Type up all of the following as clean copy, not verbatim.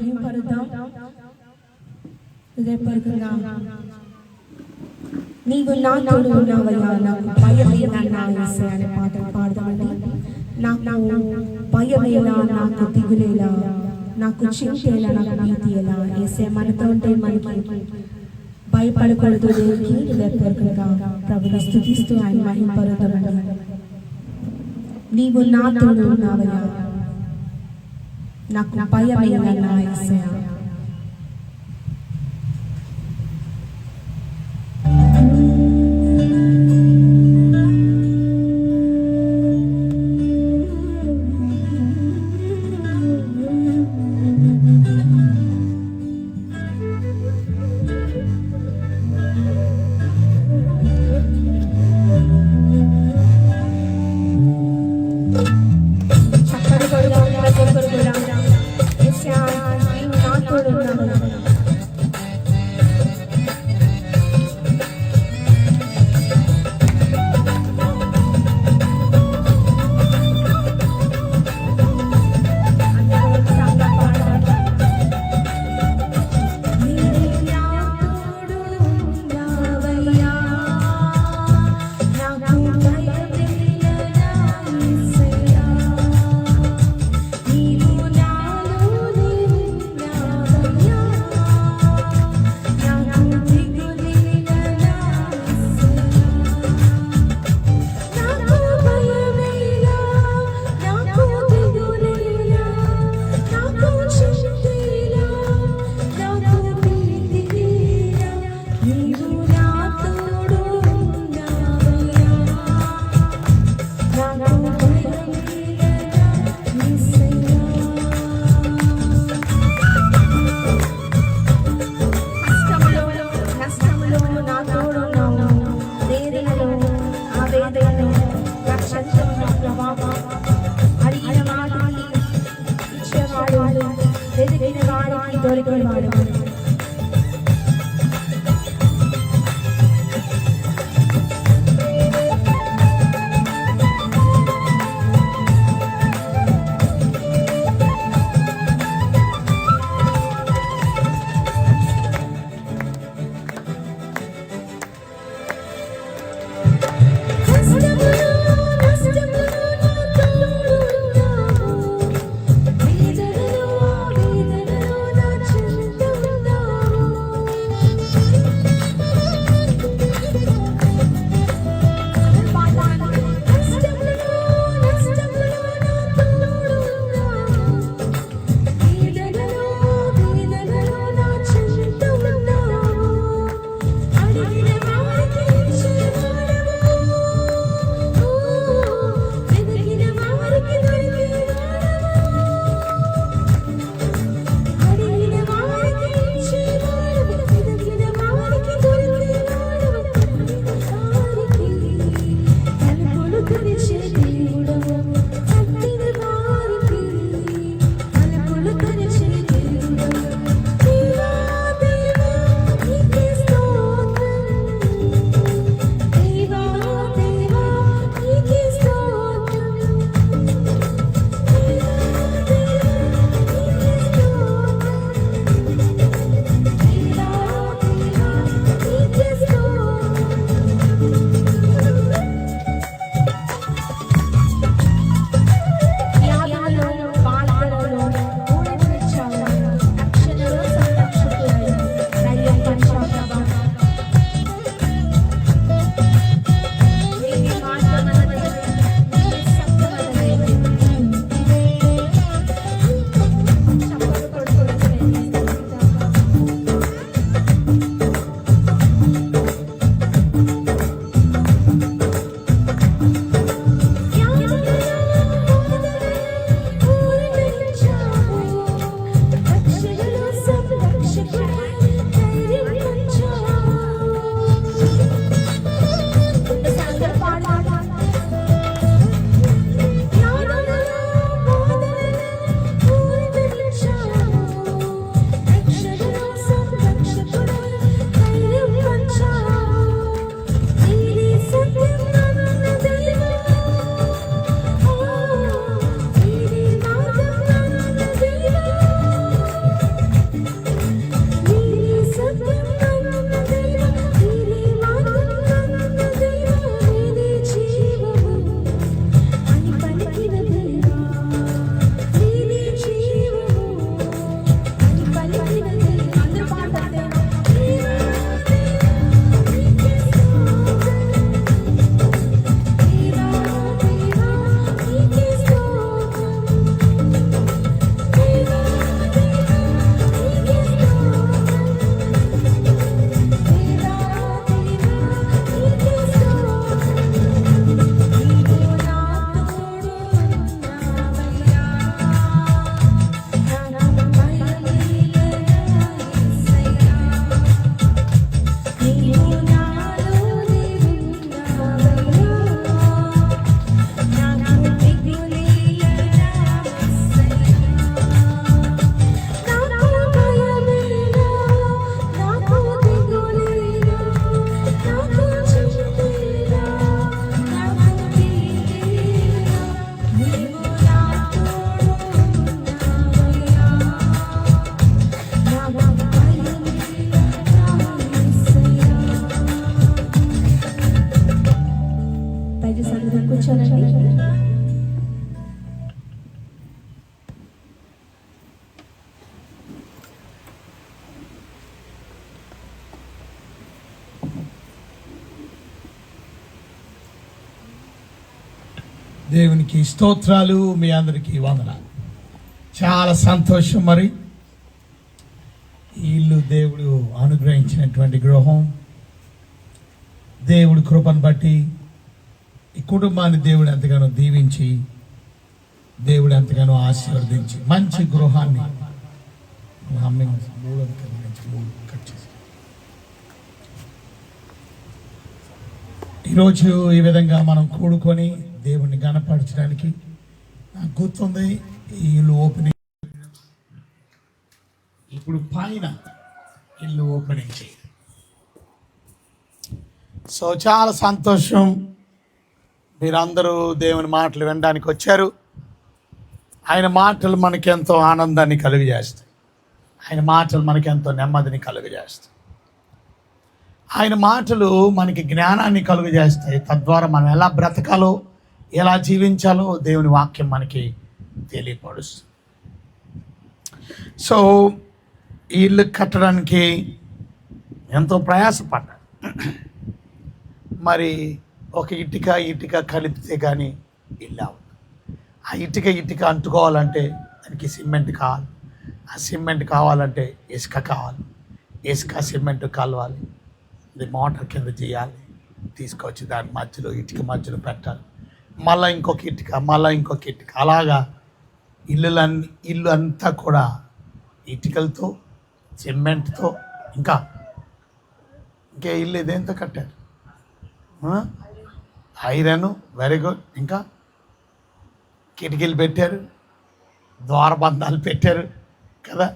మహిమపరుద్దాం. హృదయపూర్వకంగా నీవు నా తోడు ఉన్నావయ్యా, నాకు భయమేలా నా యేసయ్యా అనే పాట పాడదామండి. నాకు భయమేలా, నాకు దిగులేలా, నాకు చింతేలా, నాకు భీతి ఎలా. యేసయ్య మనతో ఉంటే మనకి భయపడకూడదు. దేవునికి హృదయపూర్వకంగా ప్రభుని స్తుతిస్తూ ఆయన మహిమపరుద్దామండి. నీవు నా తోడు ఉన్నావయ్యా, నాకు భయమేలా నా యేసయ్యా. దేవునికి స్తోత్రాలు. మీ అందరికీ వందనాలు. చాలా సంతోషం. మరి ఈ ఇల్లు దేవుడు అనుగ్రహించినటువంటి గృహం. దేవుడు కృపను బట్టి ఈ కుటుంబాన్ని దేవుడు ఎంతగానో దీవించి, దేవుడు ఎంతగానో ఆశీర్వదించి మంచి గృహాన్ని ఈరోజు ఈ విధంగా మనం కూడుకొని దేవుణ్ణి గణపరచడానికి నాకు గుర్తుంది. ఈ ఇల్లు ఓపెనింగ్, ఇప్పుడు పైన ఇల్లు ఓపెనింగ్ చేయాలి. సో చాలా సంతోషం. మీరందరూ దేవుని మాటలు వినడానికి వచ్చారు. ఆయన మాటలు మనకెంతో ఆనందాన్ని కలుగజేస్తాయి. ఆయన మాటలు మనకెంతో నెమ్మదిని కలుగజేస్తాయి. ఆయన మాటలు మనకి జ్ఞానాన్ని కలుగజేస్తాయి. తద్వారా మనం ఎలా బ్రతకాలో, ఎలా జీవించాలో దేవుని వాక్యం మనకి తెలియపరుస్తుంది. సో ఈ ఇల్లు కట్టడానికి ఎంతో ప్రయాసపడ్డా. మరి ఒక ఇటుక కలిపితే కానీ ఇల్లు అవ్వదు. ఆ ఇటుక అంటుకోవాలంటే దానికి సిమెంట్ కావాలి. ఆ సిమెంట్ కావాలంటే ఇసుక కావాలి. ఇసుక సిమెంట్ కలవాలి. ఇది మోటార్ కింద చేయాలి. తీసుకొచ్చి దాని మధ్యలో మధ్యలో పెట్టాలి. మళ్ళీ ఇంకొక ఇటుక, అలాగా ఇల్లు అంతా కూడా ఇటుకలతో, సిమెంట్తో, ఇంకా ఇల్లు ఇదేంతో కట్టారు. Iron, very good. ఇంకా కిటికీలు పెట్టారు, ద్వారబంధాలు పెట్టారు కదా,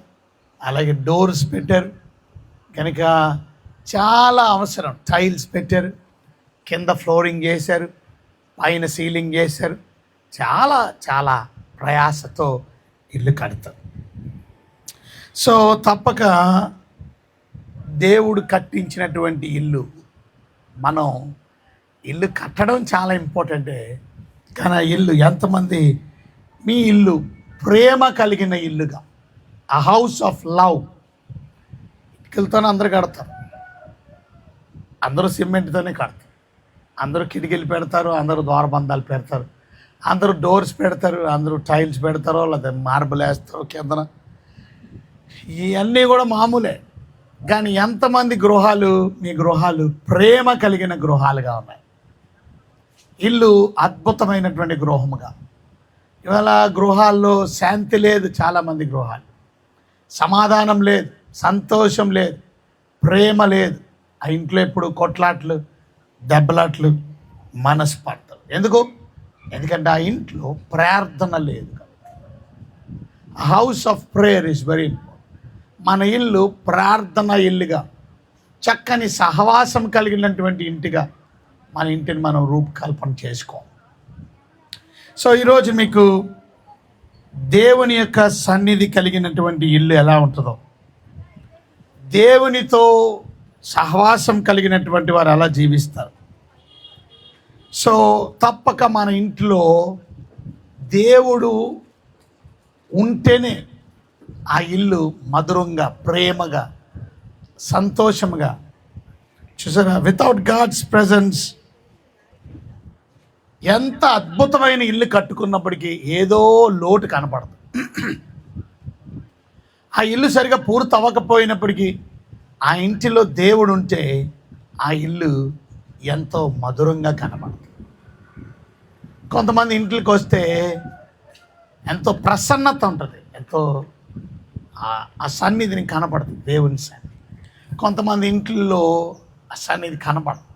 అలాగే డోర్స్ పెట్టారు. కనుక చాలా అవసరం. టైల్స్ పెట్టారు, కింద ఫ్లోరింగ్ చేశారు, పైన సీలింగ్ చేశారు. చాలా చాలా ప్రయాసతో ఇల్లు కడతారు. సో తప్పక దేవుడు కట్టించినటువంటి ఇల్లు, మనం ఇల్లు కట్టడం చాలా ఇంపార్టెంటే. కానీ ఆ ఇల్లు ఎంతమంది, మీ ఇల్లు ప్రేమ కలిగిన ఇల్లుగా, ఆ హౌస్ ఆఫ్ లవ్. ఇటుకలతోనే అందరూ కడతారు, అందరూ సిమెంట్తోనే కడతారు, అందరూ కిటికీలు పెడతారు, అందరూ ద్వారబంధాలు పెడతారు, అందరూ డోర్స్ పెడతారు, అందరూ టైల్స్ పెడతారో లేదా మార్బుల్ వేస్తారో కిందన. ఇవన్నీ కూడా మామూలే. కానీ ఎంతమంది గృహాలు, మీ గృహాలు ప్రేమ కలిగిన గృహాలుగా ఉన్నాయి? ఇల్లు అద్భుతమైనటువంటి గృహముగా. ఇవాళ గృహాల్లో శాంతి లేదు. చాలామంది గృహాలు సమాధానం లేదు, సంతోషం లేదు, ప్రేమ లేదు. ఆ ఇంట్లో ఎప్పుడు కొట్లాట్లు, దెబ్బలాట్లు, మనస్పర్ధలు. ఎందుకంటే ఆ ఇంట్లో ప్రార్థన లేదు. House of prayer is very important. మన ఇల్లు ప్రార్థన ఇల్లుగా, చక్కని సహవాసం కలిగినటువంటి ఇంటిగా మన ఇంటిని మనం రూపకల్పన చేసుకో. సో ఈరోజు మీకు దేవుని యొక్క సన్నిధి కలిగినటువంటి ఇల్లు ఎలా ఉంటుందో, దేవునితో సహవాసం కలిగినటువంటి వారు ఎలా జీవిస్తారు. సో తప్పక మన ఇంట్లో దేవుడు ఉంటేనే ఆ ఇల్లు మధురంగా, ప్రేమగా, సంతోషంగా. చూసారా, వితౌట్ గాడ్స్ ప్రెజెన్స్ ఎంత అద్భుతమైన ఇల్లు కట్టుకున్నప్పటికీ ఏదో లోటు కనపడదు. ఆ ఇల్లు సరిగా పూర్తి అవ్వకపోయినప్పటికీ ఆ ఇంటిలో దేవుడు ఉంటే ఆ ఇల్లు ఎంతో మధురంగా కనపడుతుంది. కొంతమంది ఇంట్లోకి వస్తే ఎంతో ప్రసన్నత ఉంటుంది, ఎంతో ఆ సన్నిధిని కనపడుతుంది, దేవుని సన్నిధి. కొంతమంది ఇంట్లో ఆ సన్నిధి కనపడదు.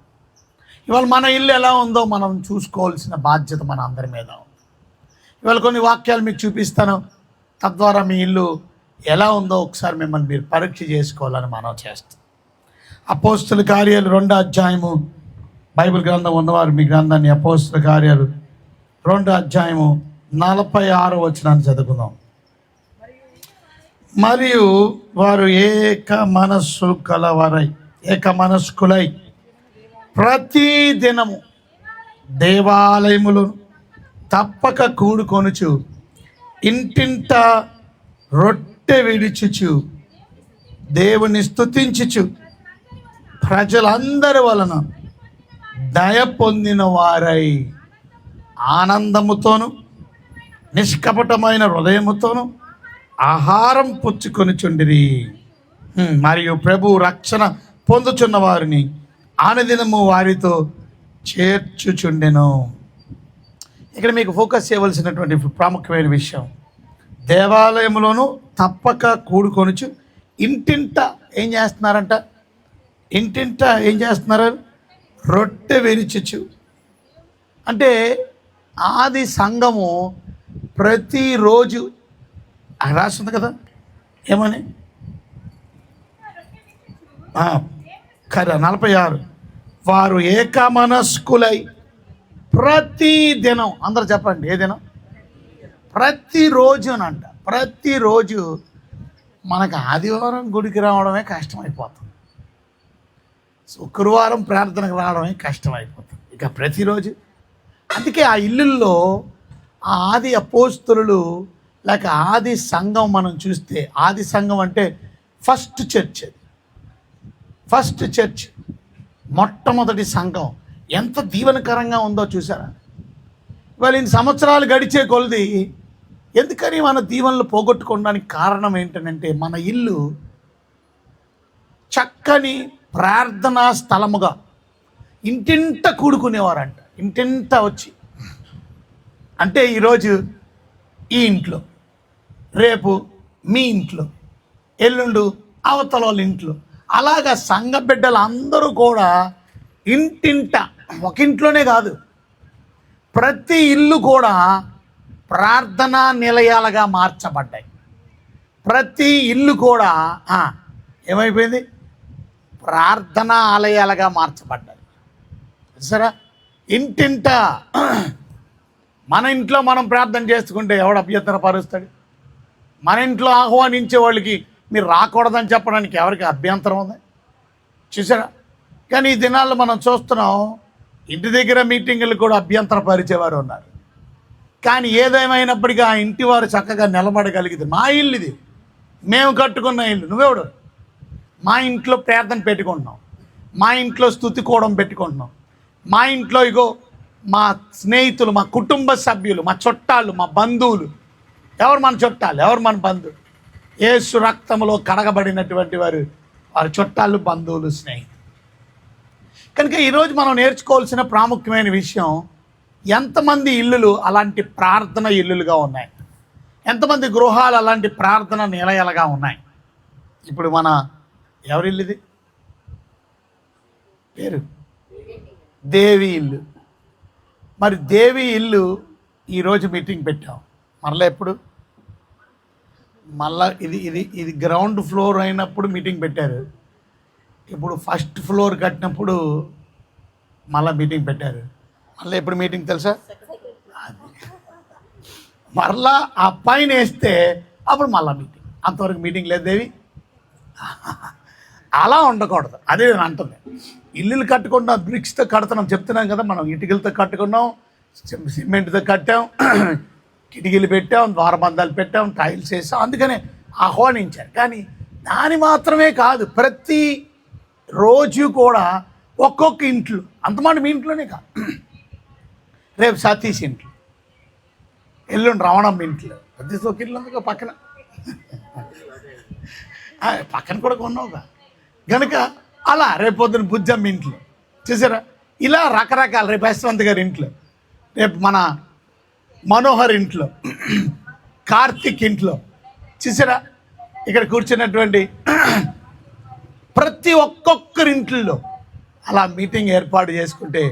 ఇవాళ మన ఇల్లు ఎలా ఉందో మనం చూసుకోవాల్సిన బాధ్యత మన అందరి మీద ఉంది. ఇవాళ కొన్ని వాక్యాలు మీకు చూపిస్తాను. తద్వారా మీ ఇల్లు ఎలా ఉందో ఒకసారి మిమ్మల్ని మీరు పరీక్ష చేసుకోవాలని మనం చేస్తాం. అపోస్తుల కార్యాలు 2వ అధ్యాయము, బైబిల్ గ్రంథం ఉన్నవారు మీ గ్రంథాన్ని అపోస్తుల కార్యాలు 2వ అధ్యాయము 46వ వచనాన్ని చదువుకుందాం. మరియు వారు ఏక మనస్కులై ప్రతి దినము దేవాలయములు తప్పక కూడుకొనుచు ఇంటింట రొట్టె విడిచుచు దేవుని స్తుతించుచు ప్రజలందరి వలన దయ పొందిన వారై ఆనందముతోను నిష్కపటమైన హృదయముతోను ఆహారం పుచ్చుకొనిచుండిరి. మరియు ప్రభు రక్షణ పొందుచున్న వారిని ఆనదినము వారితో చేర్చుచుండెను. ఇక్కడ మీకు ఫోకస్ చేయవలసినటువంటి ప్రాముఖ్యమైన విషయం, దేవాలయంలోనూ తప్పక కూడుకొనుచు ఇంటింట ఏం చేస్తున్నారంట? ఇంటింట ఏం చేస్తున్నారు? రొట్టె విరుచుచు. అంటే ఆది సంఘము ప్రతిరోజు రాస్తుంది కదా, ఏమని 46 వారు ఏకమనస్కులై ప్రతి దినం, అందరు చెప్పండి ఏ దినం? ప్రతిరోజు అనంట. ప్రతిరోజు. మనకు ఆదివారం గుడికి రావడమే కష్టమైపోతుంది, శుక్రవారం ప్రార్థనకు రావడమే కష్టమైపోతుంది, ఇక ప్రతిరోజు. అందుకే ఆ ఇల్లుల్లో ఆ ఆది అపోస్తలులు లేక ఆది సంఘం మనం చూస్తే, ఆది సంఘం అంటే ఫస్ట్ చర్చ్, అది ఫస్ట్ చర్చ్, మొట్టమొదటి సంఘం ఎంత దీవెనకరంగా ఉందో చూసారా? ఇవాళ ఇన్ని సంవత్సరాలు గడిచే కొలది ఎందుకని మన దీవెనలు పోగొట్టుకోవడానికి కారణం ఏంటంటే, మన ఇల్లు చక్కని ప్రార్థనా స్థలముగా ఇంటింట కూడుకునేవారంట. ఇంటింట వచ్చి, అంటే ఈరోజు ఈ ఇంట్లో, రేపు మీ ఇంట్లో, ఎల్లుండు అవతల వాళ్ళ ఇంట్లో, అలాగా సంఘ బిడ్డలు అందరూ కూడా ఇంటింట, ఒక ఇంట్లోనే కాదు, ప్రతి ఇల్లు కూడా ప్రార్థనా నిలయాలుగా మార్చబడ్డాయి. ప్రతి ఇల్లు కూడా ఏమైపోయింది? ప్రార్థనా ఆలయాలుగా మార్చబడ్డాయి. సరే, ఇంటింట మన ఇంట్లో మనం ప్రార్థన చేసుకుంటే ఎవడు అభ్యంతర పరుస్తాడు? మన ఇంట్లో ఆహ్వానించే వాళ్ళకి మీరు రాకూడదని చెప్పడానికి ఎవరికి అభ్యంతరం ఉంది? చూసారా? కానీ ఈ దినాల్లో మనం చూస్తున్నాం, ఇంటి దగ్గర మీటింగులు కూడా అభ్యంతర పరిచేవారు ఉన్నారు. కానీ ఏదేమైనప్పటికీ ఆ ఇంటి వారు చక్కగా నిలబడగలిగింది. మా ఇల్లు ఇది, మేము కట్టుకున్న ఇల్లు, నువ్వెవడు? మా ఇంట్లో ప్రార్థన పెట్టుకుంటున్నాం, మా ఇంట్లో స్తుతికోవడం పెట్టుకుంటున్నాం, మా ఇంట్లో ఇగో మా స్నేహితులు, మా కుటుంబ సభ్యులు, మా చుట్టాలు, మా బంధువులు. ఎవరు మన చుట్టాలు, ఎవరు మన బంధువులు? యేసు రక్తంలో కడగబడినటువంటి వారు, వారి చుట్టాలు, బంధువులు, స్నేహితులు. కనుక ఈరోజు మనం నేర్చుకోవాల్సిన ప్రాముఖ్యమైన విషయం, ఎంతమంది ఇల్లులు అలాంటి ప్రార్థన ఇల్లులుగా ఉన్నాయి, ఎంతమంది గృహాలు అలాంటి ప్రార్థన నిలయాలుగా ఉన్నాయి. ఇప్పుడు మన ఎవరిల్లు ఇది? పేరు దేవి ఇల్లు. మరి దేవి ఇల్లు ఈరోజు మీటింగ్ పెట్టాం. మరలా ఎప్పుడు? మళ్ళా ఇది గ్రౌండ్ ఫ్లోర్ అయినప్పుడు మీటింగ్ పెట్టారు. ఇప్పుడు ఫస్ట్ ఫ్లోర్ కట్టినప్పుడు మళ్ళీ మీటింగ్ పెట్టారు. మళ్ళీ ఎప్పుడు మీటింగ్ తెలుసా? మరలా ఆ పైన వేస్తే అప్పుడు మళ్ళీ మీటింగ్. అంతవరకు మీటింగ్ లేదు దేవి. అలా ఉండకూడదు. అదే నేను అంటుంది. ఇల్లులు కట్టుకున్నాం, బ్రిక్స్తో కడుతున్నాం, చెప్తున్నాం కదా. మనం ఇటుకలతో కట్టుకున్నాం, సిమెంట్తో కట్టాం, కిటికీలు పెట్టాం, ద్వారబంధాలు పెట్టాం, టైల్స్ వేసాం, అందుకనే ఆహ్వానించారు. కానీ దాని మాత్రమే కాదు, ప్రతి రోజు కూడా ఒక్కొక్క ఇంట్లో, అంతమాట మీ ఇంట్లోనే కాదు, రేపు సతీష్ ఇంట్లో, ఎల్లుండి రమణమ్మ ఇంట్లో, సతీష్ ఒక ఇల్లు అందుకో పక్కన పక్కన కూడా కొన్నావుగా కనుక అలా రేపు పొద్దున బుజ్జమ్మ ఇంట్లో, చూసారా? ఇలా రకరకాల, రేపు యశ్వంత్ గారి ఇంట్లో, రేపు మన మనోహర్ ఇంట్లో, కార్తిక్ ఇంట్లో, చూసారా? ఇక్కడ కూర్చున్నటువంటి ప్రతి ఒక్కొక్కరి ఇంట్లో అలా మీటింగ్ ఏర్పాటు చేసుకుంటే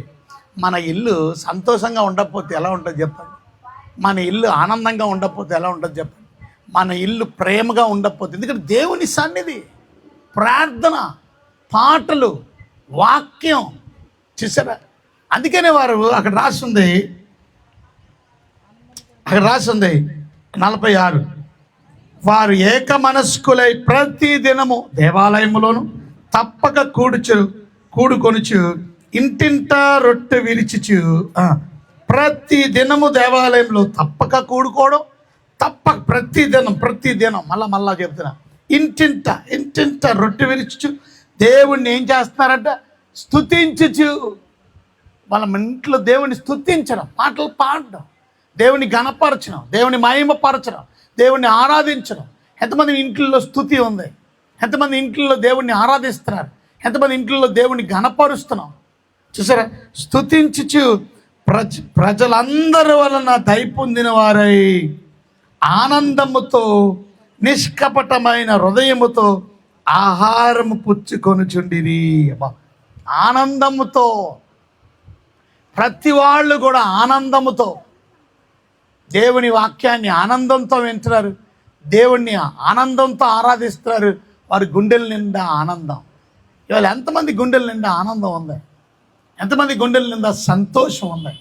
మన ఇల్లు సంతోషంగా ఉండకపోతే ఎలా ఉంటుంది చెప్పండి? మన ఇల్లు ఆనందంగా ఉండకపోతే ఎలా ఉంటుంది చెప్పండి? మన ఇల్లు ప్రేమగా ఉండకపోతే, ఎందుకంటే దేవుని సన్నిధి, ప్రార్థన, పాటలు, వాక్యం, చూసారా? అందుకనే వారు అక్కడ రాస్తుంది 46 వారు ఏక మనస్కులై ప్రతి దినము దేవాలయములోను తప్పక కూడుకొనుచు ఇంటింట రొట్టె విరిచిచు. ప్రతి దినము దేవాలయంలో తప్పక కూడుకోవడం, ప్రతి దినం మళ్ళా చెప్తున్నా, ఇంటింట రొట్టె విరిచుచు దేవుణ్ణి ఏం చేస్తున్నారంట? స్తుతించుచు. వాళ్ళ ఇంట్లో దేవుని స్తుతించడం, పాటలు పాడడం, దేవుని ఘనపరచడం, దేవుని మహిమపరచడం, దేవుణ్ణి ఆరాధించడం. ఎంతమంది ఇంట్లో స్తుతి ఉంది? ఎంతమంది ఇంట్లో దేవుణ్ణి ఆరాధిస్తున్నారు? ఎంతమంది ఇంట్లో దేవుని ఘనపరుస్తున్నాం? చూసారా, స్తుతించుచు ప్రజలందరి వలన దయ పొందిన వారై ఆనందముతో నిష్కపటమైన హృదయముతో ఆహారము పుచ్చుకొనుచుండిరి. ఆనందముతో, ప్రతి వాళ్ళు కూడా ఆనందముతో దేవుని వాక్యాన్ని ఆనందంతో వింటున్నారు, దేవుణ్ణి ఆనందంతో ఆరాధిస్తున్నారు. వారి గుండెల నిండా ఆనందం. ఇవాళ ఎంతమంది గుండెల నిండా ఆనందం ఉంది? ఎంతమంది గుండెల నిండా సంతోషం ఉంది?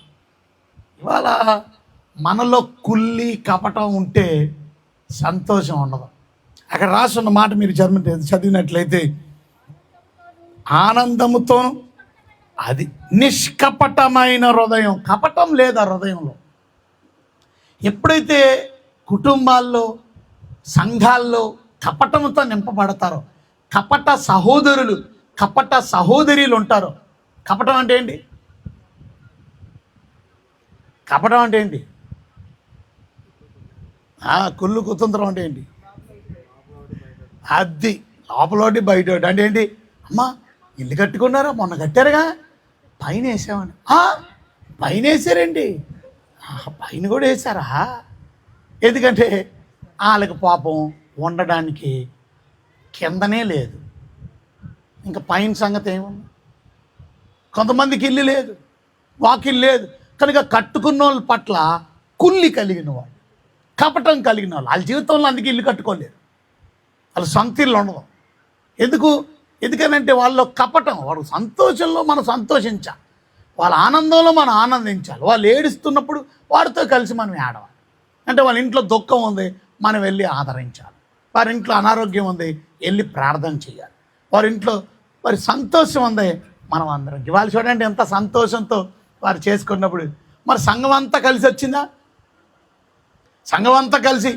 ఇవాళ మనలో కుల్లి కపటం ఉంటే సంతోషం ఉండదు. అక్కడ రాసున్న మాట మీరు చదివినట్లయితే, ఆనందముతోను, అది నిష్కపటమైన హృదయం. కపటం లేదా హృదయంలో? ఎప్పుడైతే కుటుంబాల్లో, సంఘాల్లో కపటంతో నింపబడతారో, కపట సహోదరులు, కపట సహోదరులు ఉంటారో. కపటం అంటే ఏంటి? కపటం అంటే ఏంటి? కుళ్ళు కుతంత్రం అంటే ఏంటి? అది లోపలోటి బయట అంటే ఏంటి? అమ్మా ఇల్లు కట్టుకున్నారా, మొన్న కట్టారుగా, పైన వేసామని. పైన వేసారండి, పైన కూడా వేసారా? ఎందుకంటే వాళ్ళకి పాపం ఉండడానికి కిందనే లేదు, ఇంకా పైన సంగతి ఏముంది? కొంతమందికి ఇల్లు లేదు, వాకిల్లు లేదు, కనుక కట్టుకున్న వాళ్ళ పట్ల కుల్లి కలిగిన వాళ్ళు, కపటం కలిగిన వాళ్ళు, వాళ్ళ జీవితంలో అందుకే ఇల్లు కట్టుకోలేరు. వాళ్ళు సొంత ఇల్లు ఉండదు. ఎందుకనంటే వాళ్ళలో కపటం. వాడు సంతోషంలో మనం సంతోషించాలి, వాళ్ళ ఆనందంలో మనం ఆనందించాలి. వాళ్ళు ఏడుస్తున్నప్పుడు వారితో కలిసి మనం ఏడవాలి. అంటే వాళ్ళ ఇంట్లో దుఃఖం ఉంది, మనం వెళ్ళి ఆదరించాలి. వారి ఇంట్లో అనారోగ్యం ఉంది, వెళ్ళి ప్రార్థన చేయాలి. వారి ఇంట్లో వారి సంతోషం ఉంది, మనం అందరం వాళ్ళు చూడండి ఎంత సంతోషంతో వారు చేసుకున్నప్పుడు. మరి సంఘం అంతా కలిసి వచ్చిందా? సంఘం అంతా కలిసి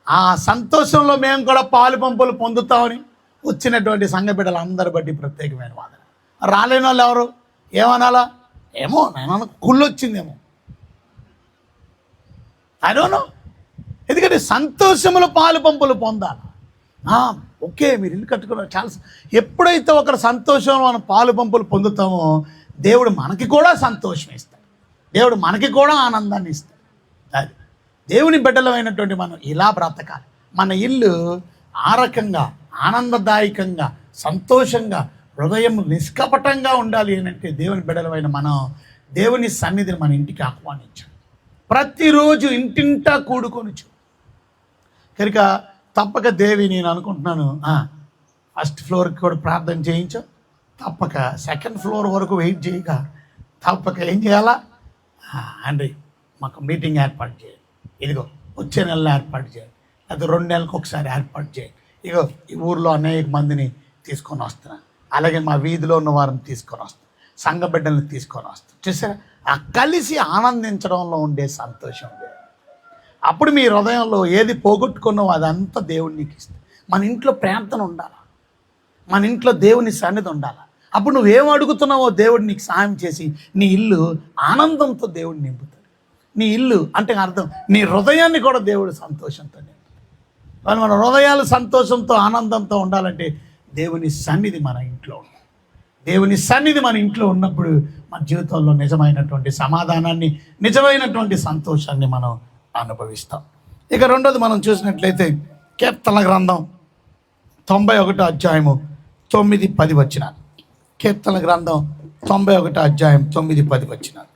ఆ సంతోషంలో మేము కూడా పాలు పంపులు పొందుతామని వచ్చినటువంటి సంఘ బిడ్డలు అందరి బట్టి ప్రత్యేకమైన వాదన. రాలేని వాళ్ళు ఎవరు? ఏమనాలా? ఏమో నేను కుళ్ళు వచ్చిందేమో, అదోనో. ఎందుకంటే సంతోషంలో పాలు పంపులు పొందాలి. ఓకే, మీరు ఇల్లు కట్టుకున్నారు చాలా. ఎప్పుడైతే ఒకరు సంతోషంలో మనం పాలు పంపులు పొందుతామో, దేవుడు మనకి కూడా సంతోషం ఇస్తాడు, దేవుడు మనకి కూడా ఆనందాన్ని ఇస్తాడు. అది దేవుని బిడ్డలమైనటువంటి మనం ఇలా బ్రతకాలి. మన ఇల్లు ఆ రకంగా ఆనందదాయకంగా, సంతోషంగా, హృదయం నిష్కపటంగా ఉండాలి అంటే దేవుని బిడ్డలమైన మనం దేవుని సన్నిధిని మన ఇంటికి ఆహ్వానించాలి. ప్రతిరోజు ఇంటింటా కూడుకొనుచు. కనుక తప్పక దేవి, నేను అనుకుంటున్నాను ఫస్ట్ ఫ్లోర్కి కూడా ప్రార్థన చేయించు, తప్పక సెకండ్ ఫ్లోర్ వరకు వెయిట్ చేయక తప్పక ఏం చేయాలా అండి, మాకు మీటింగ్ ఏర్పాటు చేయాలి. ఇదిగో వచ్చే నెలలో ఏర్పాటు చేయాలి, లేకపోతే 2 నెలలకు ఒకసారి ఏర్పాటు చేయాలి. ఇగో ఈ ఊర్లో అనేక మందిని తీసుకొని వస్తున్నాను, అలాగే మా వీధిలో ఉన్న వారిని తీసుకొని వస్తాను, సంఘ బిడ్డల్ని తీసుకొని వస్తాను. చూసారా, ఆ కలిసి ఆనందించడంలో ఉండే సంతోషం. అప్పుడు మీ హృదయంలో ఏది పోగొట్టుకున్నావో అదంతా దేవునికి ఇస్తుంది. మన ఇంట్లో ప్రార్థన ఉండాలి, మన ఇంట్లో దేవుని సన్నిధి ఉండాలి. అప్పుడు నువ్వేం అడుగుతున్నావో దేవుడు నీకు సహాయం చేసి నీ ఇల్లు ఆనందంతో దేవుడు నింపుతాడు. నీ ఇల్లు అంటే అర్థం, నీ హృదయాన్ని కూడా దేవుడు సంతోషంతో నింపుతాడు. మన హృదయాలు సంతోషంతో ఆనందంతో ఉండాలంటే దేవుని సన్నిధి మన ఇంట్లో ఉండాలి. దేవుని సన్నిధి మన ఇంట్లో ఉన్నప్పుడు మన జీవితంలో నిజమైనటువంటి సమాధానాన్ని, నిజమైనటువంటి సంతోషాన్ని మనం అనుభవిస్తాం. ఇక రెండోది మనం చూసినట్లయితే కీర్తనల గ్రంథం 91వ అధ్యాయము 9-10 వచనాలు. కీర్తనల గ్రంథం 91వ అధ్యాయం 9-10 వచనాలు.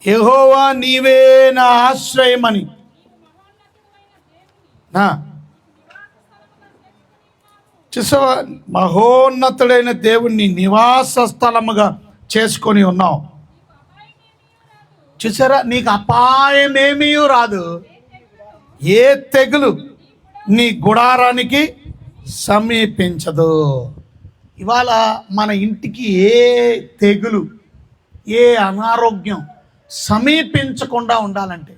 యెహోవా నీవే నా ఆశ్రయమని చూసావా, మహోన్నతుడైన దేవుణ్ణి నివాస స్థలముగా చేసుకొని ఉన్నావు. చూసారా, నీకు అపాయమేమీ రాదు, ఏ తెగులు నీ గుడారానికి సమీపించదు. ఇవాళ మన ఇంటికి ఏ తెగులు, ఏ అనారోగ్యం సమీపించకుండా ఉండాలంటే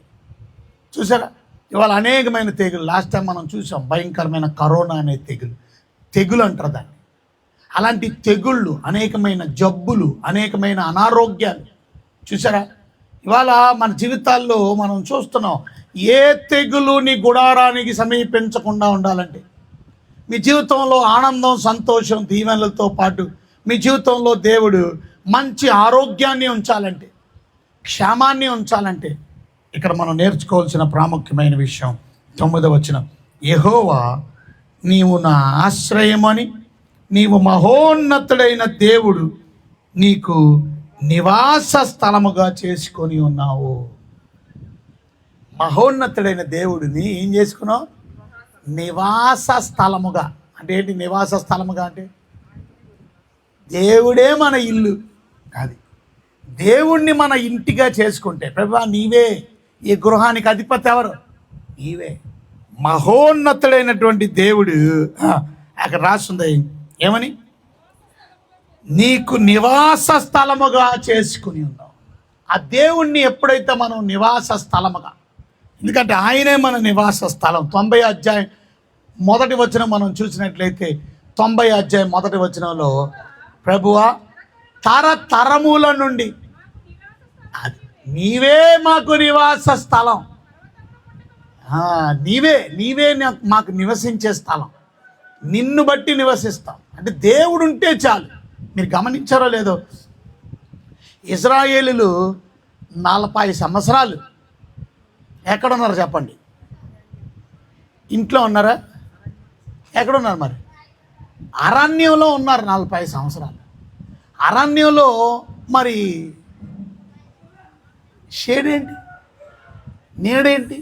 చూసారా, ఇవాళ అనేకమైన తెగులు. లాస్ట్ టైం మనం చూసాం, భయంకరమైన కరోనా అనే తెగులు అంటారు దాన్ని. అలాంటి తెగుళ్ళు, అనేకమైన జబ్బులు, అనేకమైన అనారోగ్యాలు చూసారా. ఇవాళ మన జీవితాల్లో మనం చూస్తున్నాం. ఏ తెగులు నీ గుడారానికి సమీపించకుండా ఉండాలంటే, మీ జీవితంలో ఆనందం, సంతోషం, దీవెనలతో పాటు మీ జీవితంలో దేవుడు మంచి ఆరోగ్యాన్ని ఉంచాలంటే, క్షేమాన్ని ఉంచాలంటే, ఇక్కడ మనం నేర్చుకోవాల్సిన ప్రాముఖ్యమైన విషయం 9వ వచనం. యెహోవా నీవు నా ఆశ్రయమని, నీవు మహోన్నతుడైన దేవుడు, నీకు నివాస స్థలముగా చేసుకొని ఉన్నావు. మహోన్నతుడైన దేవుడిని ఏం చేసుకున్నావు? నివాస స్థలముగా. అంటే ఏంటి నివాస స్థలముగా? అంటే దేవుడే మన ఇల్లు. అది దేవుణ్ణి మన ఇంటిగా చేసుకుంటే, ప్రభువా నీవే ఈ గృహానికి అధిపతి, ఎవరు? నీవే. మహోన్నతుడైనటువంటి దేవుడు అక్కడ రాస్తుంది ఏమని? నీకు నివాస స్థలముగా చేసుకుని ఉన్నావు. ఆ దేవుణ్ణి ఎప్పుడైతే మనం నివాస స్థలముగా, ఎందుకంటే ఆయనే మన నివాస స్థలం. 90 అధ్యాయం 1వ వచనం మనం చూసినట్లయితే 90 అధ్యాయం 1వ వచనంలో, ప్రభువా తరతరముల నుండి నీవే మాకు నివాస స్థలం. నీవే మాకు నివసించే స్థలం. నిన్ను బట్టి నివసిస్తాం. అంటే దేవుడు ఉంటే చాలు. మీరు గమనించారో లేదో, ఇశ్రాయేలీలు 40 సంవత్సరాలు ఎక్కడున్నారు చెప్పండి? ఇంట్లో ఉన్నారా? ఎక్కడున్నారు? మరి అరణ్యంలో ఉన్నారు 40 సంవత్సరాలు. అరణ్యంలో మరి షేడేంటి, నీడేంటి?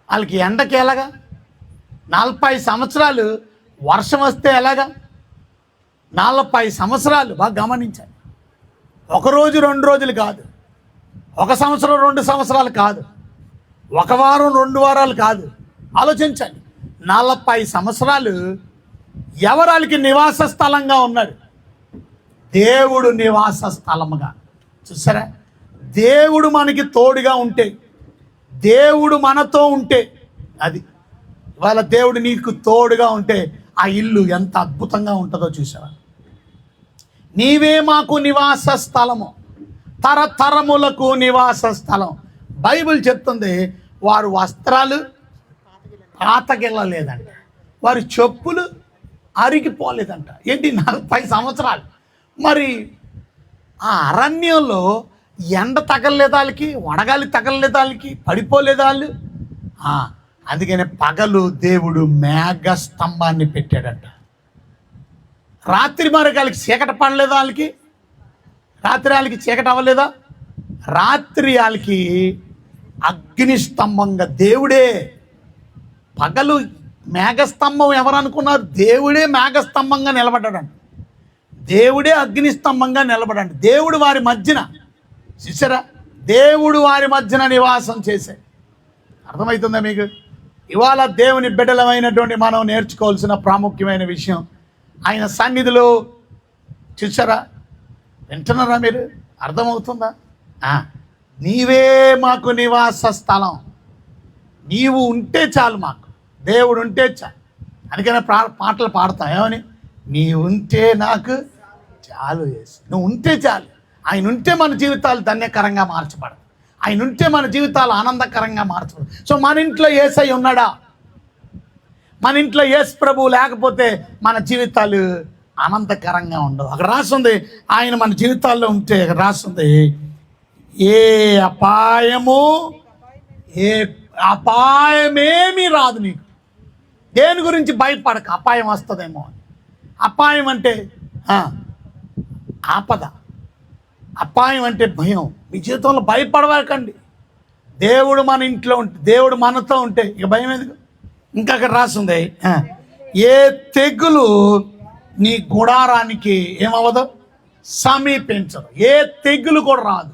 వాళ్ళకి ఎండకి ఎలాగా? 40 సంవత్సరాలు వర్షం వస్తే ఎలాగా? 40 సంవత్సరాలు బాగా గమనించాలి. ఒక రోజు 2 రోజులు కాదు, 1 సంవత్సరం 2 సంవత్సరాలు కాదు, 1 వారం 2 వారాలు కాదు. ఆలోచించండి, 40 సంవత్సరాలు ఎవరాలకి నివాస స్థలంగా ఉన్నాడు? దేవుడు నివాస స్థలముగా. చూసారా, దేవుడు మనకి తోడుగా ఉంటే, దేవుడు మనతో ఉంటే, అది ఇవాళ దేవుడు నీకు తోడుగా ఉంటే ఆ ఇల్లు ఎంత అద్భుతంగా ఉంటుందో చూసావా. నీవే మాకు నివాస స్థలము, తరతరములకు నివాస స్థలం. బైబిల్ చెప్తుంది, వారు వస్త్రాలు పాతగిల్లలేదంట, వారి చెప్పులు అరిగిపోలేదంట. ఏంటి 40 సంవత్సరాలు? మరి ఆ అరణ్యంలో ఎండ తగలలేదు వాళ్ళకి, వడగాలి తగలలేదు వాళ్ళకి, పడిపోలేదు వాళ్ళు. అందుకనే పగలు దేవుడు మేఘ స్తంభాన్ని పెట్టాడంట. రాత్రి మరి వాళ్ళకి చీకటి పడలేదా? వాళ్ళకి రాత్రి వాళ్ళకి చీకటి అవ్వలేదా? రాత్రి వాళ్ళకి అగ్ని స్తంభంగా దేవుడే. పగలు మేఘస్తంభం ఎవరు అనుకున్నారు? దేవుడే మేఘస్తంభంగా నిలబడ్డాడంట. దేవుడే అగ్ని స్తంభంగా నిలబడండి. దేవుడు వారి మధ్యన, చూసారా, దేవుడు వారి మధ్యన నివాసం చేసే. అర్థమవుతుందా మీకు? ఇవాళ దేవుని బిడ్డలమైనటువంటి మనం నేర్చుకోవాల్సిన ప్రాముఖ్యమైన విషయం, ఆయన సన్నిధిలో, చూసారా, వింటున్నారా మీరు? అర్థమవుతుందా? నీవే మాకు నివాస స్థలం. నీవు ఉంటే చాలు, మాకు దేవుడు ఉంటే చాలు. అందుకనే పాటలు పాడతాం ఏమని? నీ ఉంటే నాకు చాలు. చేసి నువ్వు ఉంటే చాలు. ఆయన ఉంటే మన జీవితాలు ధన్యకరంగా మార్చబడదు. ఆయన ఉంటే మన జీవితాలు ఆనందకరంగా మార్చబడదు. సో మన ఇంట్లో యేసయ్య ఉన్నాడా? మన ఇంట్లో యేసు ప్రభువు లేకపోతే మన జీవితాలు ఆనందకరంగా ఉండవు. అక్కడ రాస్తుంది, ఆయన మన జీవితాల్లో ఉంటే, అక్కడ రాస్తుంది, ఏ అపాయమేమీ రాదు నీకు. దేని గురించి భయపడక, అపాయం వస్తుందేమో అని. అపాయం అంటే ఆపద, అపాయం అంటే భయం. మీ జీవితంలో భయపడవాకండి. దేవుడు మన ఇంట్లో ఉంటే, దేవుడు మనతో ఉంటే ఇక భయం ఎందుకు? ఇంకా అక్కడ రాస్తుంది, ఏ తెగులు నీ గుడారానికి ఏమవ్వదు, సమీపించదు. ఏ తెగులు కూడా రాదు.